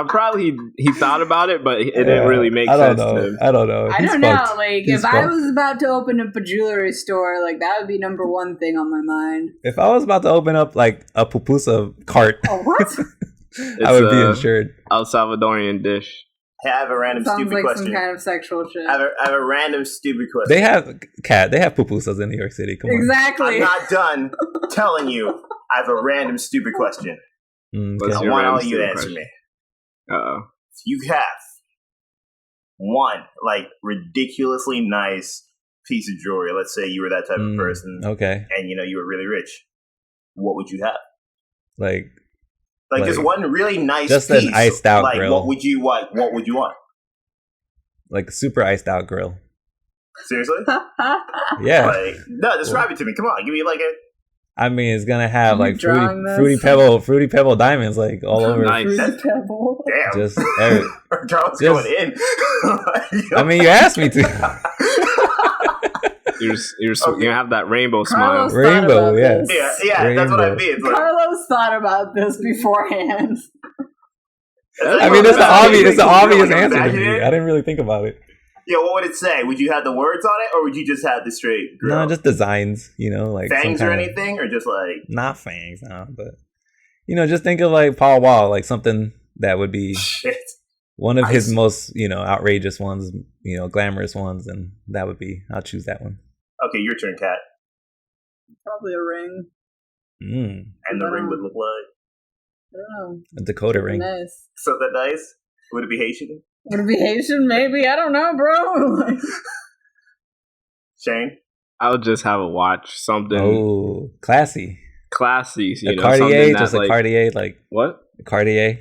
Probably he thought about it, but it didn't really make sense to him. I don't know. I He's don't know. fucked. Like, He's if I fucked. was about to open up a jewelry store, like that would be number one thing on my mind. If I was about to open up like a pupusa cart, Oh, what? I would be a insured. El Salvadorian dish. I have a random Sounds stupid like question. some kind of sexual shit. I have a random stupid question. They have pupusas in New York City. Come on. Exactly. I'm not done telling you. I have a random stupid question. What's I your want all random you to stupid answer question? me. Uh-oh. If you have one like ridiculously nice piece of jewelry, let's say you were that type of person, Okay. and you were really rich, what would you have? Like Like just one really nice just an piece. iced out like, grill. What would you want? What would you want? like super iced out grill. Seriously? Yeah. Like, no, describe it to me. Come on, give me like a. I mean, it's gonna have You like drawing this? fruity pebble diamonds like all over. Nice. Fruity Pebble. Damn. Just every, Charles just- going in. I mean, you asked me to. You're gonna have that rainbow Carlos smile. thought Rainbow, about yeah. this. yeah, that's what I Rainbow. mean. It's like, Carlos thought about this beforehand. I mean, it's the obvious answer to Imagine me. it. I didn't really think about it. Yeah, what would it say? Would you have the words on it, or would you just have the straight grill? No, just designs. Like some fangs or kinda- anything, or just like Not fangs, no. But just think of like Paul Wall, like something that would be shit. one of his Nice. most outrageous ones, glamorous ones, and that would be. I'll choose that one. Okay, your turn, Kat. Probably a ring. And the ring would look like I don't know. A Dakota ring. Nice. something nice. Would it be Haitian? Would it be Haitian? Maybe. I don't know, bro. Shane? I would just have a watch, something Oh, classy. classy, A something Cartier, that, just a like, Cartier, like what? a Cartier,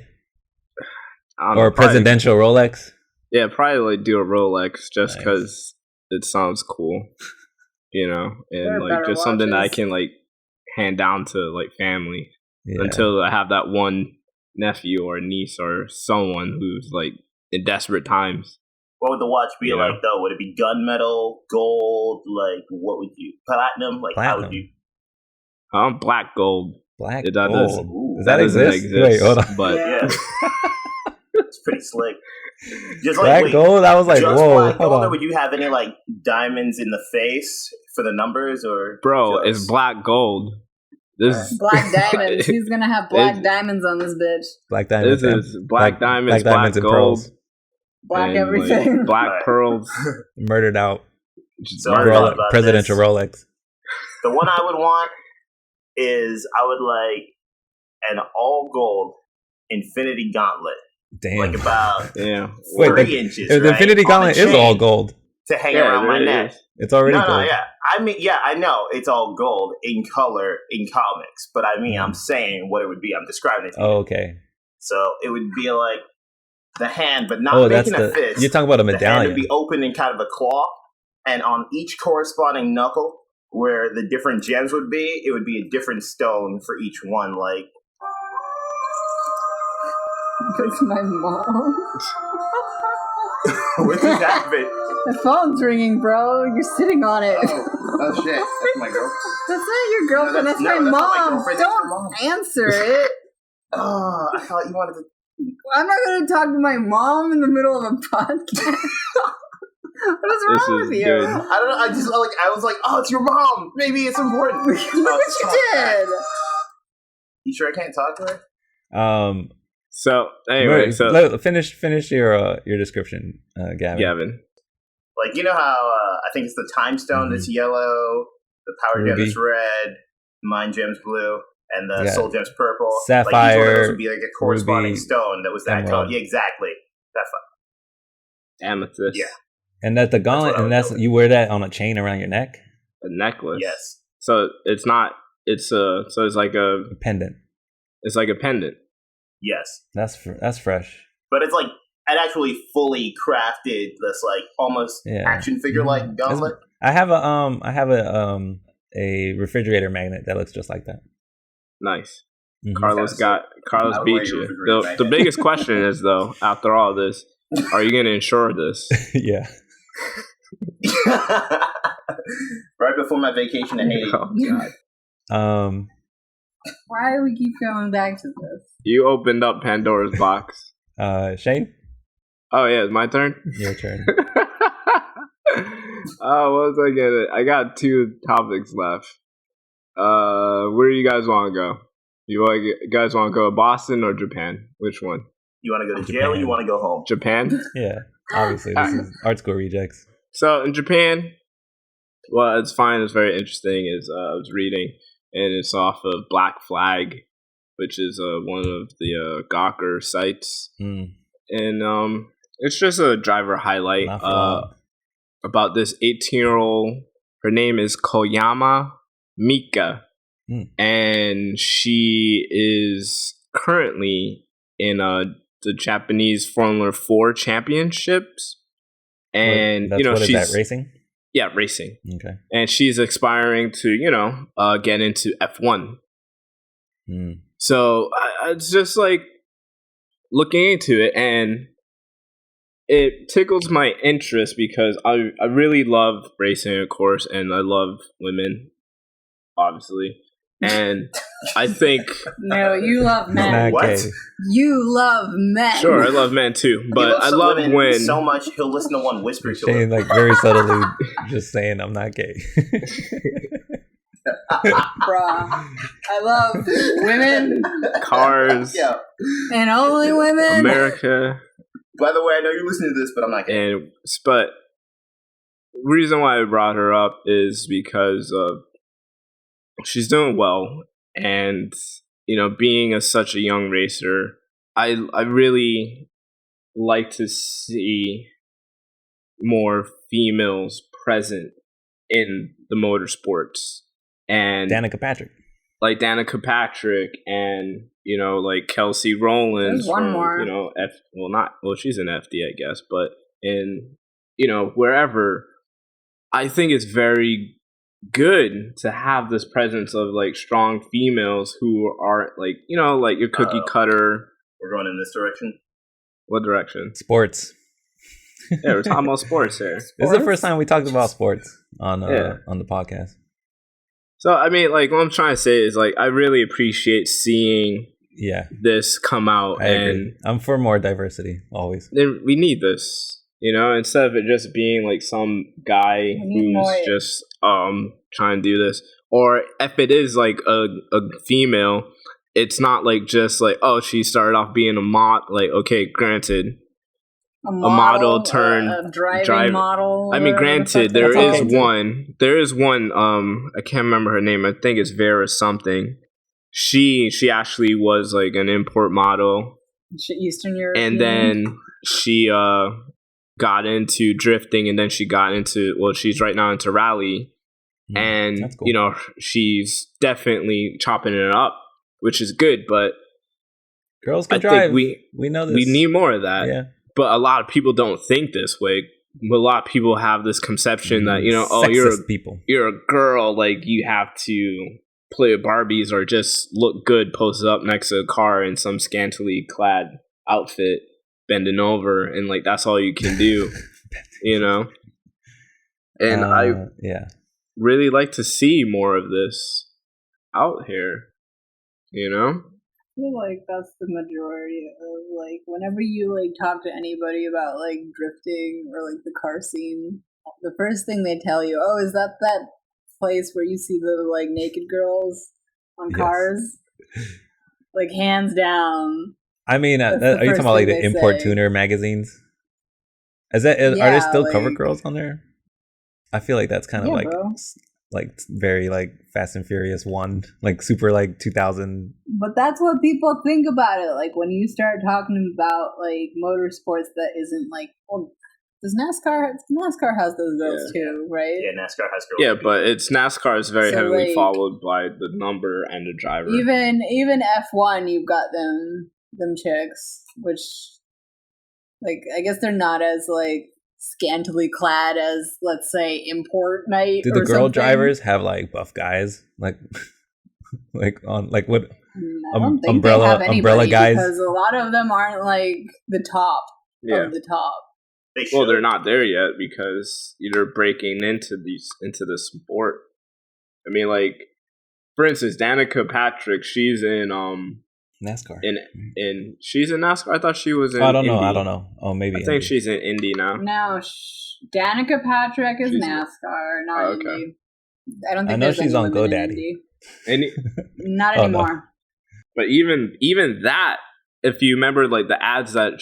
I don't or know, a presidential Rolex. Yeah, probably like do a Rolex just Nice. because it sounds cool, There are and like better just something that I watches. can like hand down to like family Yeah. until I have that one nephew or niece or someone who's like in desperate times. What would the watch be Yeah. like, though? Would it be gunmetal, gold? Like, what would you... Platinum? Like, how would Platinum. I'm black gold. Black It does- gold. Ooh, Does that doesn't exist? Wait, hold on. But Yeah. Yeah. It's pretty slick. Just Black wait, gold. I was like, just whoa, black hold gold, or on. would you have any, like, diamonds in the face for the numbers, or... bro, just- it's black gold. This Black diamonds. He's gonna have black It- diamonds on this bitch. Black diamonds. This yeah. is black diamonds, black and gold, pearls. Black and, like, everything. black pearls. Murdered out. Just So I murder. thought about Presidential this. Rolex. The one I would want is I would like an all gold Infinity Gauntlet, Damn. like about Yeah. Wait, 3 inches. the right, Infinity on a Gauntlet is all chain gold. to hang Yeah, around my it neck. is. It's already No, gold. yeah. I mean, yeah, I know it's all gold in color in comics, but I mean, I'm saying what it would be. I'm describing it to you. Oh, okay. So it would be like the hand, but not Oh, that's making a the. fist. You're talking about a The hand medallion. would be open in kind of a claw, and on each corresponding knuckle, where the different gems would be, it would be a different stone for each one. Like, That's my mom. what just happened? The phone's ringing, bro. You're sitting on it. Oh shit! That's my girl. That's not your girlfriend. No, that's that's my not my mom. girlfriend, that's Don't your mom. answer it. Oh, I thought you wanted to. I'm not going to talk to my mom in the middle of a podcast. What is This wrong is with you? good. I don't know. I was like, oh, it's your mom. Maybe it's important. Look what you did. You sure I can't talk to her? So anyway, Wait, so finish your description, Gavin. Gavin. Like, you know how I think it's the time stone that's yellow, the power gem Ruby. is red, mind gem's blue, and the Yeah. soul gem's purple. Sapphire, like each one of those would be like a corresponding ruby, stone that was that emerald. color. Yeah, exactly. Amethyst. Yeah. And that's the gauntlet, what I and would that's go with. you wear that on a chain around your neck, A necklace. Yes. So it's not. It's so it's like a. a pendant. It's like a pendant. Yes. That's fresh. But it's like an actually fully crafted, this like almost Yeah. action figure like gauntlet. I have a refrigerator magnet that looks just like that. Nice. Mhm. Carlos I would beat wear you. your refrigerator The magnet. biggest question is though, after all this, are you going to insure this? Yeah. Right before my vacation to Haiti. Oh, God. Why do we keep going back to this? You opened up Pandora's box. Shane, Oh yeah, it's my turn. your turn. Oh, what was I getting? I got 2 topics left. Where do you guys want to go? You guys want to go to Boston or Japan? Which one? You want to go to jail or you want to go home? Japan. Yeah, obviously this is art school rejects. So in Japan, well, it's fine. It's very interesting. Is I was reading, and it's off of Black Flag, which is one of the Gawker sites, Mm, and it's just a driver highlight not for long. about this 18-year-old. Her name is Koyama Mika, and she is currently in the Japanese Formula 4 championships. And That's what is she's that, racing? Yeah, racing. Okay. And she's aspiring to get into F1. Mm. So it's just like looking into it, and it tickles my interest because I really love racing, of course, and I love women, obviously. And I think No, you love men. Not What? gay. You love men. sure I love men too, He but loves I some love women when so much he'll listen to one whisper to Shane, him. like very subtly, just saying I'm not gay. Bruh. I love women cars, Yeah. and only women. America, By the way, I know you're listening to this, but I'm not gay. and but reason why I brought her up is because she's doing well, and being such a young racer, I really like to see more females present in the motorsports, and Danica Patrick. like Danica Patrick, and like Kelsey Rowlands There's one from more. she's in FD, I guess, but in wherever. I think it's very good to have this presence of like strong females who aren't like like your cookie cutter. We're going in this direction. What direction? Sports. Yeah, we're talking about sports here. This is the first time we talked about sports on Yeah. on the podcast. So I mean, like what I'm trying to say is like I really appreciate seeing Yeah, this come out, I agree. and I'm for more diversity always. then we need this. Instead of it just being like some guy We need who's more. just trying to do this, or if it is like a female, it's not like just like, oh, she started off being a mod. Like, okay, granted, A model turned a driving driver. model. I mean, whatever the granted, fuck there they're is called. one. There is one. I can't remember her name. I think it's Weir or something. She actually was like an import model, Eastern European. and then she got into drifting, and then she got into, well, she's right now into rally, and that's cool. you know, she's definitely chopping it up, which is good. But Girls can I drive. think we know this. we need more of that. Yeah. But a lot of people don't think this way. A lot of people have this conception that, you know, oh, people. you're a girl, like you have to play with Barbies or just look good posted up next to a car in some scantily clad outfit, bending over, and like that's all you can do, you know. And I really like to see more of this out here, you know. I feel like that's the majority of, like, whenever you like talk to anybody about like drifting or like the car scene, the first thing they tell you, oh, is that place where you see the like naked girls on cars? Like, hands down. I mean, are you talking about like the import tuner magazines? Are there still cover girls on there? I feel like that's kind of like very like Fast and Furious 1, like super like 2000. But that's what people think about it. Like, when you start talking about like motorsports that isn't like, well, does NASCAR has those girls too, right? Yeah, NASCAR has girls. Yeah, but NASCAR is very heavily followed by the number and the driver. Even F1, you've got them chicks, which, like, I guess they're not as like scantily clad as, let's say, import night. Do the girl drivers have like buff guys, like on like what? I don't think umbrella they have umbrella guys, because a lot of them aren't like the top of the top. They're not there yet because they're breaking into the sport. I mean, like, for instance, Danica Patrick, she's in NASCAR. In she's in NASCAR. I thought she was in. I don't Indy. know. Oh, maybe. I think she's in Indy now. No, Danica Patrick is NASCAR, not Indy. I don't think. I know she's on GoDaddy. Not anymore. No. But even that, if you remember, like the ads that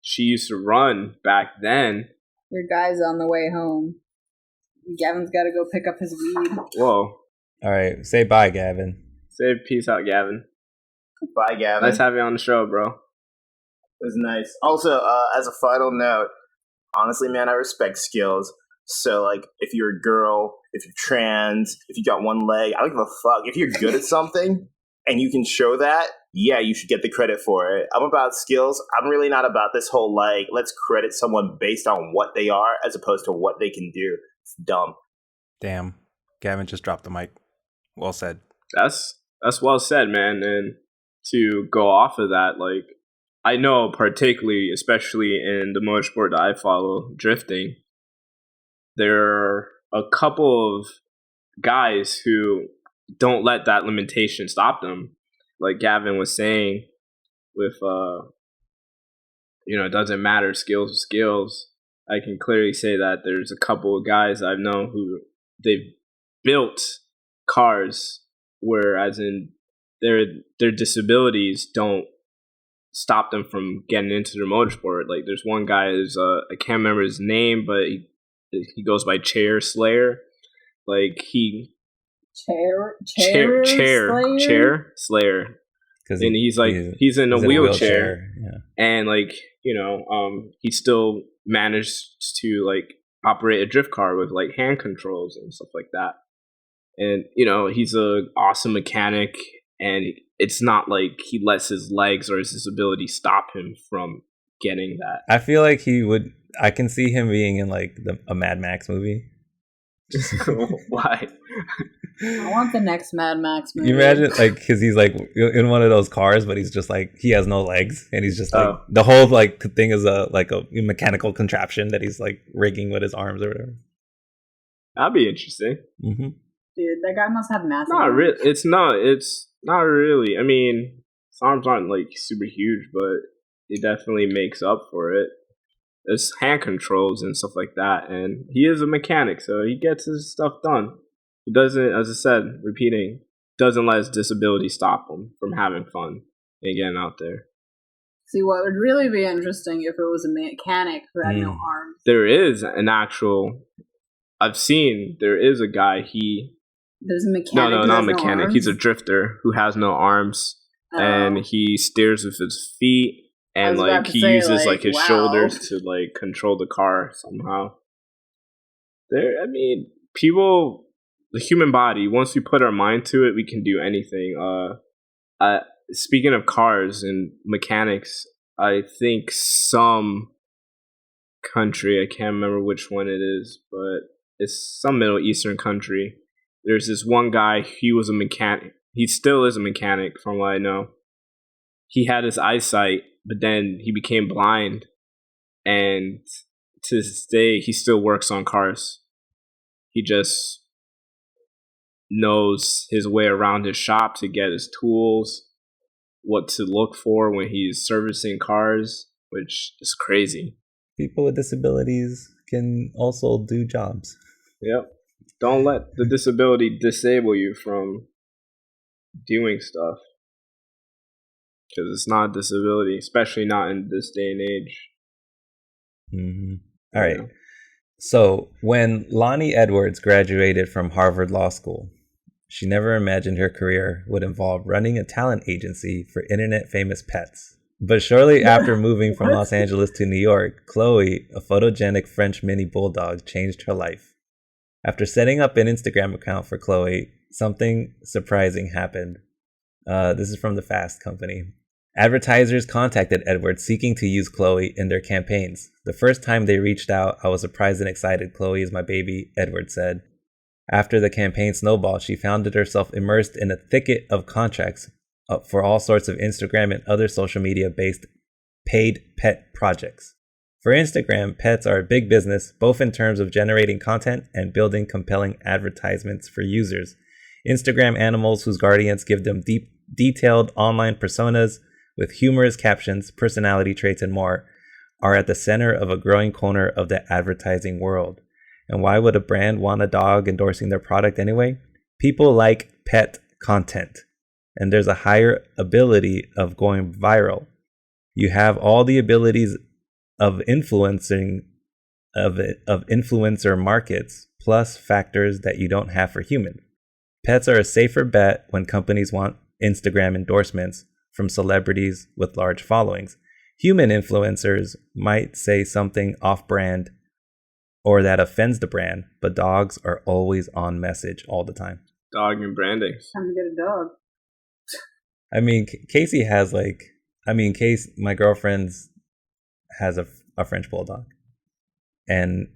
she used to run back then. Your guy's on the way home. Gavin's got to go pick up his weed. Whoa! All right, say bye, Gavin. Say peace out, Gavin. Bye, Gavin. Nice having you on the show, bro. It was nice. Also, as a final note, honestly, man, I respect skills. So, like, if you're a girl, if you're trans, if you got one leg, I don't give a fuck. If you're good at something and you can show that, yeah, you should get the credit for it. I'm about skills. I'm really not about this whole, like, let's credit someone based on what they are as opposed to what they can do. It's dumb. Damn. Gavin just dropped the mic. Well said. That's well said, man. And to go off of that, like, I know particularly, especially in the motorsport that I follow, drifting, there are a couple of guys who don't let that limitation stop them. Like Gavin was saying, with it doesn't matter, skills are skills. I can clearly say that there's a couple of guys I've known who they've built cars where, as in, their disabilities don't stop them from getting into their motorsport. Like, there's one guy who's I can't remember his name, but he goes by Chair Slayer. Like, he Chair Slayer. And he's like he's in a wheelchair. Yeah. And like, he still managed to like operate a drift car with like hand controls and stuff like that. And he's an awesome mechanic, and it's not like he lets his legs or his disability stop him from getting that. I feel like he would. I can see him being in like a Mad Max movie. Why? I want the next Mad Max movie. You imagine, like, because he's like in one of those cars, but he's just like, he has no legs, and he's just like the whole like thing is a mechanical contraption that he's like rigging with his arms or whatever. That'd be interesting. Mm-hmm. Dude, that guy must have massive. Not really. It's not really. I mean, his arms aren't like super huge, but he definitely makes up for it. There's hand controls and stuff like that, and he is a mechanic, so he gets his stuff done. He doesn't, as I said, doesn't let his disability stop him from having fun and getting out there. See, what would really be interesting if it was a mechanic who had no arms. There is an actual. I've seen there is a guy. There's a mechanic. No, who not has mechanic. No He's a arms? drifter who has no arms, and he steers with his feet, I and was about like to he say, uses like, his wow. shoulders to like control the car somehow. I mean, people, the human body. Once we put our mind to it, we can do anything. Speaking of cars and mechanics, I think some country, I can't remember which one it is, but it's some Middle Eastern country. There's this one guy, he was a mechanic. He still is a mechanic from what I know. He had his eyesight, but then he became blind. And to this day, he still works on cars. He just knows his way around his shop to get his tools, what to look for when he's servicing cars, which is crazy. People with disabilities can also do jobs. Yep. Don't let the disability disable you from doing stuff. Because it's not a disability, especially not in this day and age. Mm-hmm. All right. So when Lonnie Edwards graduated from Harvard Law School, she never imagined her career would involve running a talent agency for internet-famous pets. But shortly after moving from Los Angeles to New York, Chloe, a photogenic French mini bulldog, changed her life. After setting up an Instagram account for Chloe, something surprising happened. This is from the Fast Company. Advertisers contacted Edwards seeking to use Chloe in their campaigns. The first time they reached out, I was surprised and excited. Chloe is my baby, Edwards said. After the campaign snowballed, she found herself immersed in a thicket of contracts for all sorts of Instagram and other social media-based paid pet projects. For Instagram, pets are a big business, both in terms of generating content and building compelling advertisements for users. Instagram animals whose guardians give them detailed online personas with humorous captions, personality traits, and more are at the center of a growing corner of the advertising world. And why would a brand want a dog endorsing their product anyway? People like pet content, and there's a higher ability of going viral. You have all the abilities of influencing of influencer markets, plus factors that you don't have for human. Pets are a safer bet when companies want Instagram endorsements from celebrities with large followings. Human influencers might say something off-brand or that offends the brand, but dogs are always on message all the time. Dog and branding. Time to get a dog. I mean, Casey has my girlfriend's has a French bulldog, and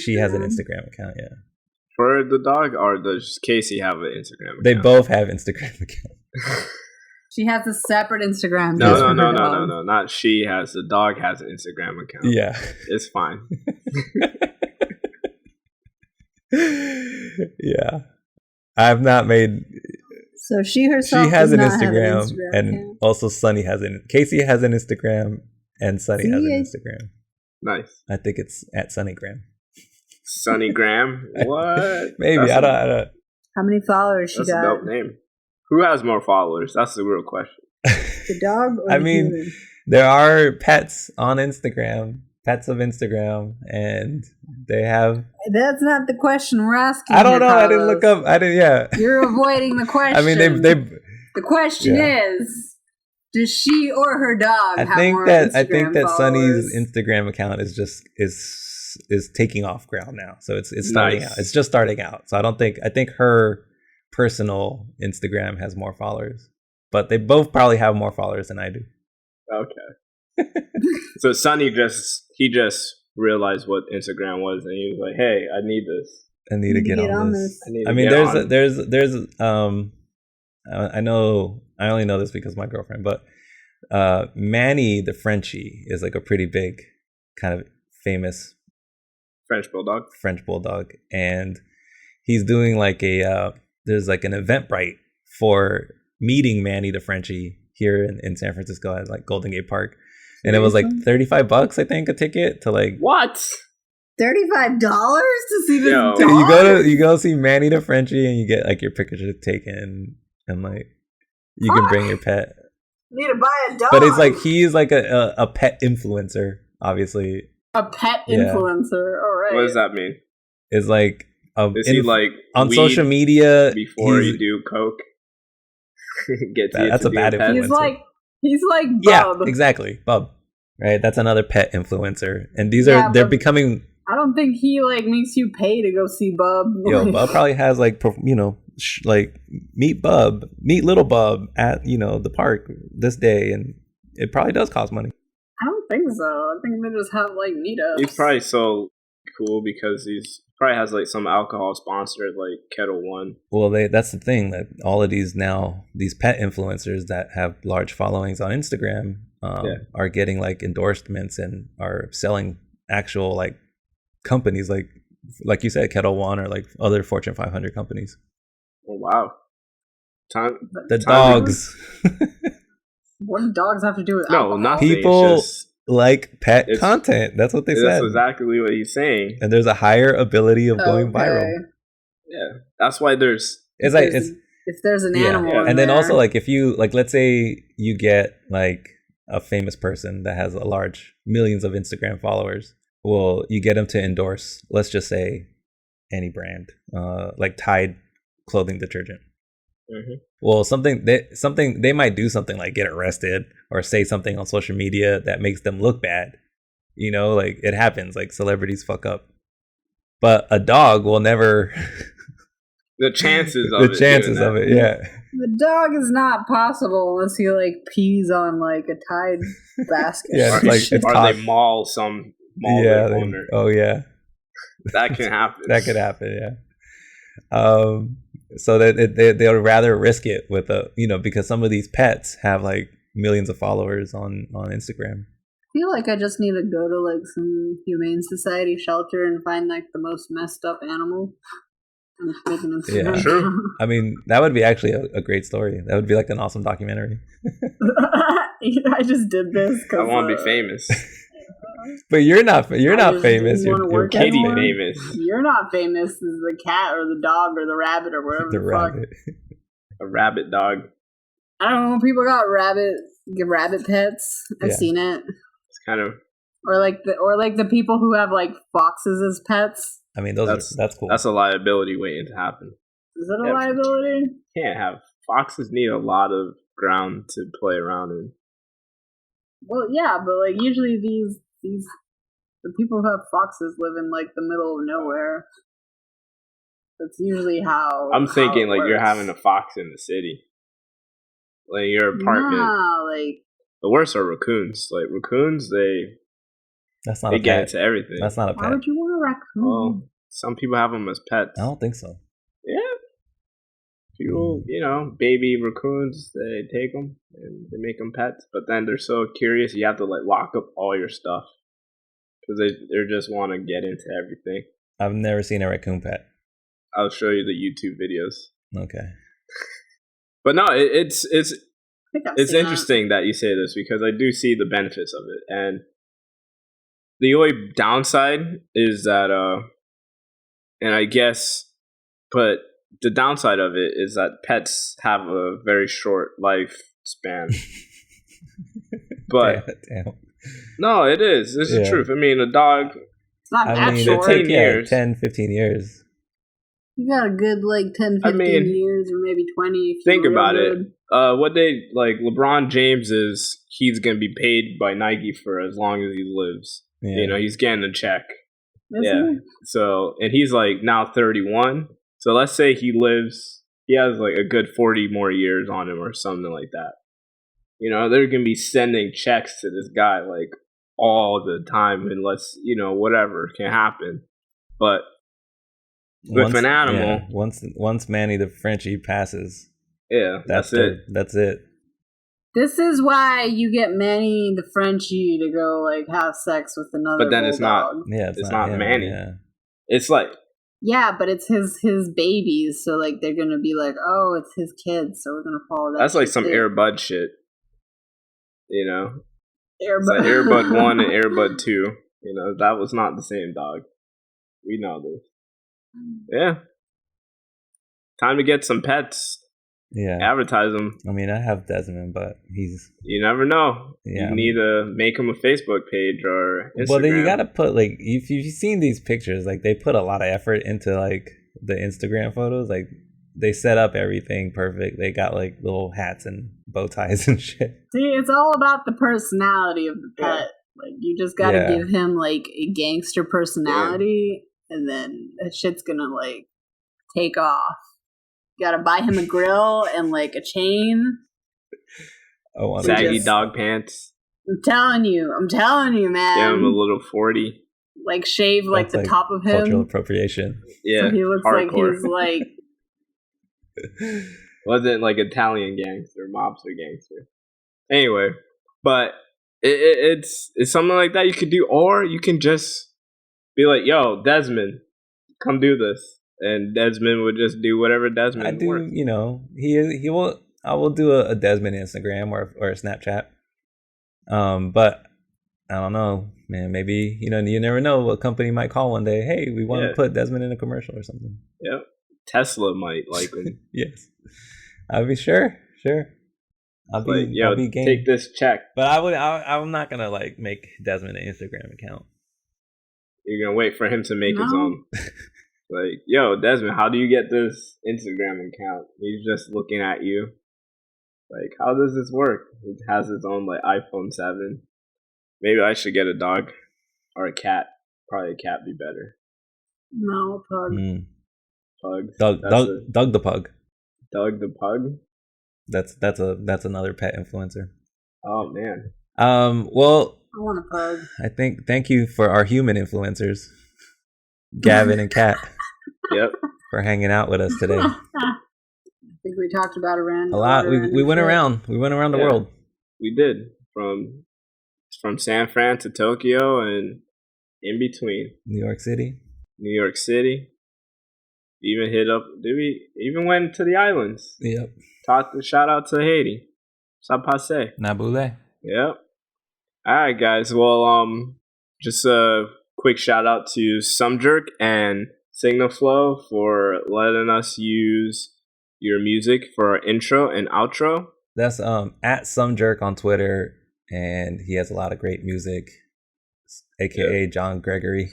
she has an Instagram account. Yeah. For the dog, or does Casey have an Instagram account? They both have Instagram accounts. She has a separate Instagram. No, not she has. The dog has an Instagram account. Yeah. It's fine. Yeah. I've not made... So she herself She has an does not Instagram, have an Instagram and account. also Sunny has an... Casey has an Instagram, and Sunny has an Instagram. Nice. I think it's at Sunnygram. Sunnygram? What? Maybe. I don't. How many followers she That's a got? dope name. Who has more followers? That's the real question. The dog or I the mean, human? there are pets on Instagram, pets of Instagram, and they have... That's not the question we're asking. I don't know. Carlos. I didn't look up. I didn't, yeah. You're avoiding the question. I mean, they The question is, does she or her dog have more Instagram I think that followers? Sunny's Instagram account is just is taking off ground now. So it's starting Nice. out. It's just starting out. So I think her personal Instagram has more followers, but they both probably have more followers than I do. Okay. So Sunny just realized what Instagram was, and he was like, "Hey, I need this. I need to get on this. I mean, there's I know I only know this because of my girlfriend, but Manny the Frenchie is like a pretty big kind of famous French bulldog, and he's doing like there's like an Eventbrite for meeting Manny the Frenchie here in San Francisco at like Golden Gate Park, and it was like $35 I think a ticket to like what? $35 to see this Yo. dog? you go see Manny the Frenchie and you get like your picture taken and like you can bring your pet. Need to buy a dog. But it's like he's like a pet influencer, obviously. A pet Yeah. influencer. All right. What does that mean? Is like Is he like on weed social media before he's- you do coke? That's a bad influencer. He's like Bub. Yeah, exactly, Bub. Right, that's another pet influencer, and these Yeah, they're but- becoming. I don't think he like makes you pay to go see Bub. Yo, Bub probably has like like meet little Bub at the park this day, and it probably does cost money. I don't think so. I think they just have like meetups. He's probably so cool because he's probably has like some alcohol sponsored like Kettle One. Well, that's the thing, that all of these pet influencers that have large followings on Instagram are getting like endorsements and are selling actual like companies like you said, Kettle One, or like other Fortune 500 companies. Oh wow! The dogs. What do dogs have to do with No, alcohol? nothing. People It's just, like pet content. That's what they said. that's exactly what he's saying. And there's a higher ability of going viral. Yeah, that's why there's. It's like if there's an animal, yeah. in and then there. also like if you like, let's say you get like a famous person that has a large millions of Instagram followers. Well, you get them to endorse, let's just say, any brand, like Tide clothing detergent. Mm-hmm. Well, they might do something like get arrested or say something on social media that makes them look bad. Like it happens. Like celebrities fuck up, but a dog will never. The chances of it, yeah. The dog is not possible unless he like pees on like a Tide basket. Yeah, Or, like it's or caught. they maul some mall Yeah. owner. Oh yeah. That can happen. That could happen. Yeah. So that they would rather risk it with because some of these pets have like millions of followers on Instagram. I feel like I just need to go to like some humane society shelter and find like the most messed up animal. And just make an Instagram Yeah. True. account. I mean, that would be actually a great story. That would be like an awesome documentary. I just did this I because want to be famous. But you're not just famous. didn't You're wanna work Kitty anymore. famous. You're not famous as the cat or the dog or the rabbit or whatever the the fuck. rabbit. A rabbit dog. I don't know. People got rabbit pets. I've Yeah. seen it. It's kind of Or like the people who have like foxes as pets. I mean, That's- that's cool. that's a liability waiting to happen. Is it a Yeah. liability? Can't have foxes need a lot of ground to play around in. Well, yeah, but like usually these the people who have foxes live in like the middle of nowhere. That's usually how I'm thinking how it like you're works. having a fox in the city, like your apartment. Nah, like The worst are raccoons. Like raccoons, That's not they a get pet. into everything. That's not a why pet. would you want a raccoon? Well, some people have them as pets. I don't think so. Yeah. People, baby raccoons, they take them and they make them pets, but then they're so curious, you have to like lock up all your stuff because they just want to get into everything. I've never seen a raccoon pet. I'll show you the YouTube videos. Okay. But no, it's I think I've it's seen interesting that you say this because I do see the benefits of it, and the only downside is that and I guess, but the downside of it is that pets have a very short lifespan. But Damn. no, it is. This is Yeah. the truth. I mean, a dog. It's not I that mean, short. it take years. 10, 15 years. You got a good like 10, 15 I mean, years or maybe 20 if you think were about real it. good. What they like, LeBron James he's gonna be paid by Nike for as long as he lives. Yeah. He's getting a check. Is Yeah. he? So, and he's like now 31. So let's say he has like a good 40 more years on him or something like that. They're going to be sending checks to this guy like all the time unless, whatever can happen. But with an animal, yeah, once Manny the Frenchie passes, yeah, that's it. That's it. This is why you get Manny the Frenchie to go like have sex with another But then it's not- bulldog. Yeah, It's not him, Manny. Yeah. It's like, Yeah, but it's his babies, so like they're gonna be like, oh, it's his kids, so we're gonna follow that. that's like shit some too. Air Bud shit. It's Airbud. like Air Bud 1 and Air Bud 2. That was not the same dog. We know this. Yeah. Time to get some pets. Yeah. Advertise him. I mean, I have Desmond, but he's... You never know. Yeah. You need to make him a Facebook page or Instagram. Well, then you gotta put, like, if you've seen these pictures, like, they put a lot of effort into, like, the Instagram photos. Like, they set up everything perfect. They got, like, little hats and bow ties and shit. See, it's all about the personality of the pet. Yeah. Like, you just gotta Yeah. give him, like, a gangster personality, and then that shit's gonna, like, take off. You gotta buy him a grill and, like, a chain. Oh, wow. Saggy just- dog pants. I'm telling you, man. Give him a little 40. Like, shave, like, That's, the like, top of him. Cultural appropriation. Yeah. So he looks hardcore. like he's, like... Wasn't like Italian gangster, mobster gangster. Anyway, but it's something like that you could do, or you can just be like, "Yo, Desmond, come do this," and Desmond would just do whatever Desmond. I do, works. you know, he will. I will do a Desmond Instagram or a Snapchat. But I don't know, man. Maybe you never know what company might call one day. Hey, we want to put Desmond in a commercial or something. Yep, Tesla might like him. Yes, I'll be sure. I'll be game. Take this check. But I'm not gonna like make Desmond an Instagram account. You're gonna wait for him to make his own. Like, yo, Desmond, how do you get this Instagram account? He's just looking at you. Like, how does this work? He has his own like iPhone 7. Maybe I should get a dog or a cat. Probably a cat be better. No, pug. Pug. Doug the pug. Doug the pug. That's another pet influencer. Oh man. Well, I want a pug. Thank you for our human influencers, Gavin and Kat. Yep. For hanging out with us today. I think we talked about a lot. We went around. We went around the world. We did from San Fran to Tokyo and in between. New York City. Even hit up. We even went to the islands. Yep. Shout out to Haiti. Ça passe. Nabule. Yep. All right, guys. Well, just a quick shout out to Sumjerk and Signalflow for letting us use your music for our intro and outro. That's at Sumjerk on Twitter, and he has a lot of great music, aka John Gregory,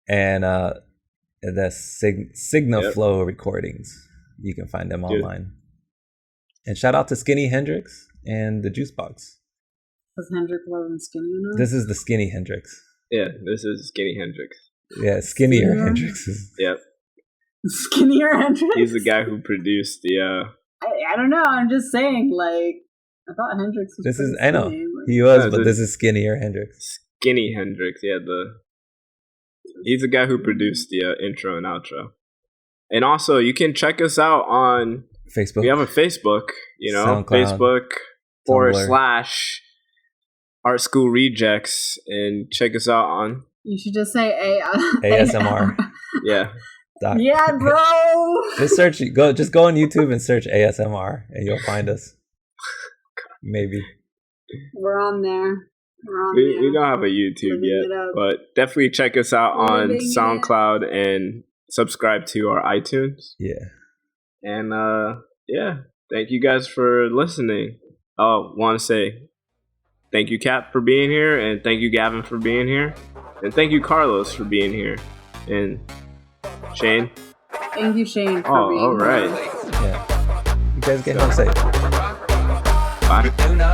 and that's Signalflow recordings. You can find them online. And shout out to Skinny Hendrix and the Juice Box. Was Hendrix loving skinny enough? This is the Skinny Hendrix. Yeah, this is Skinny Hendrix. Yeah, skinnier Hendrix. Yep. Skinnier Hendrix? He's the guy who produced the... I don't know. I'm just saying, like, I thought Hendrix was This is, skinny. I know. Like, He was, but this is Skinnier Hendrix. Skinny Hendrix, yeah. He's the guy who produced the intro and outro. And also, you can check us out on... Facebook. We have a Facebook, SoundCloud, Facebook.com/ Art School Rejects, and check us out on... You should just say ASMR. Yeah. Yeah, bro. Just go on YouTube and search ASMR, and you'll find us. Maybe. We're on there. We don't have a YouTube yet, but definitely check us out on SoundCloud and subscribe to our iTunes. Yeah. And thank you guys for listening. Oh, want to say thank you, Kat, for being here, and thank you, Gavin, for being here, and thank you, Carlos, for being here, and Shane. Thank you, Shane, for being all right. here. Yeah. You guys get home safe. Bye.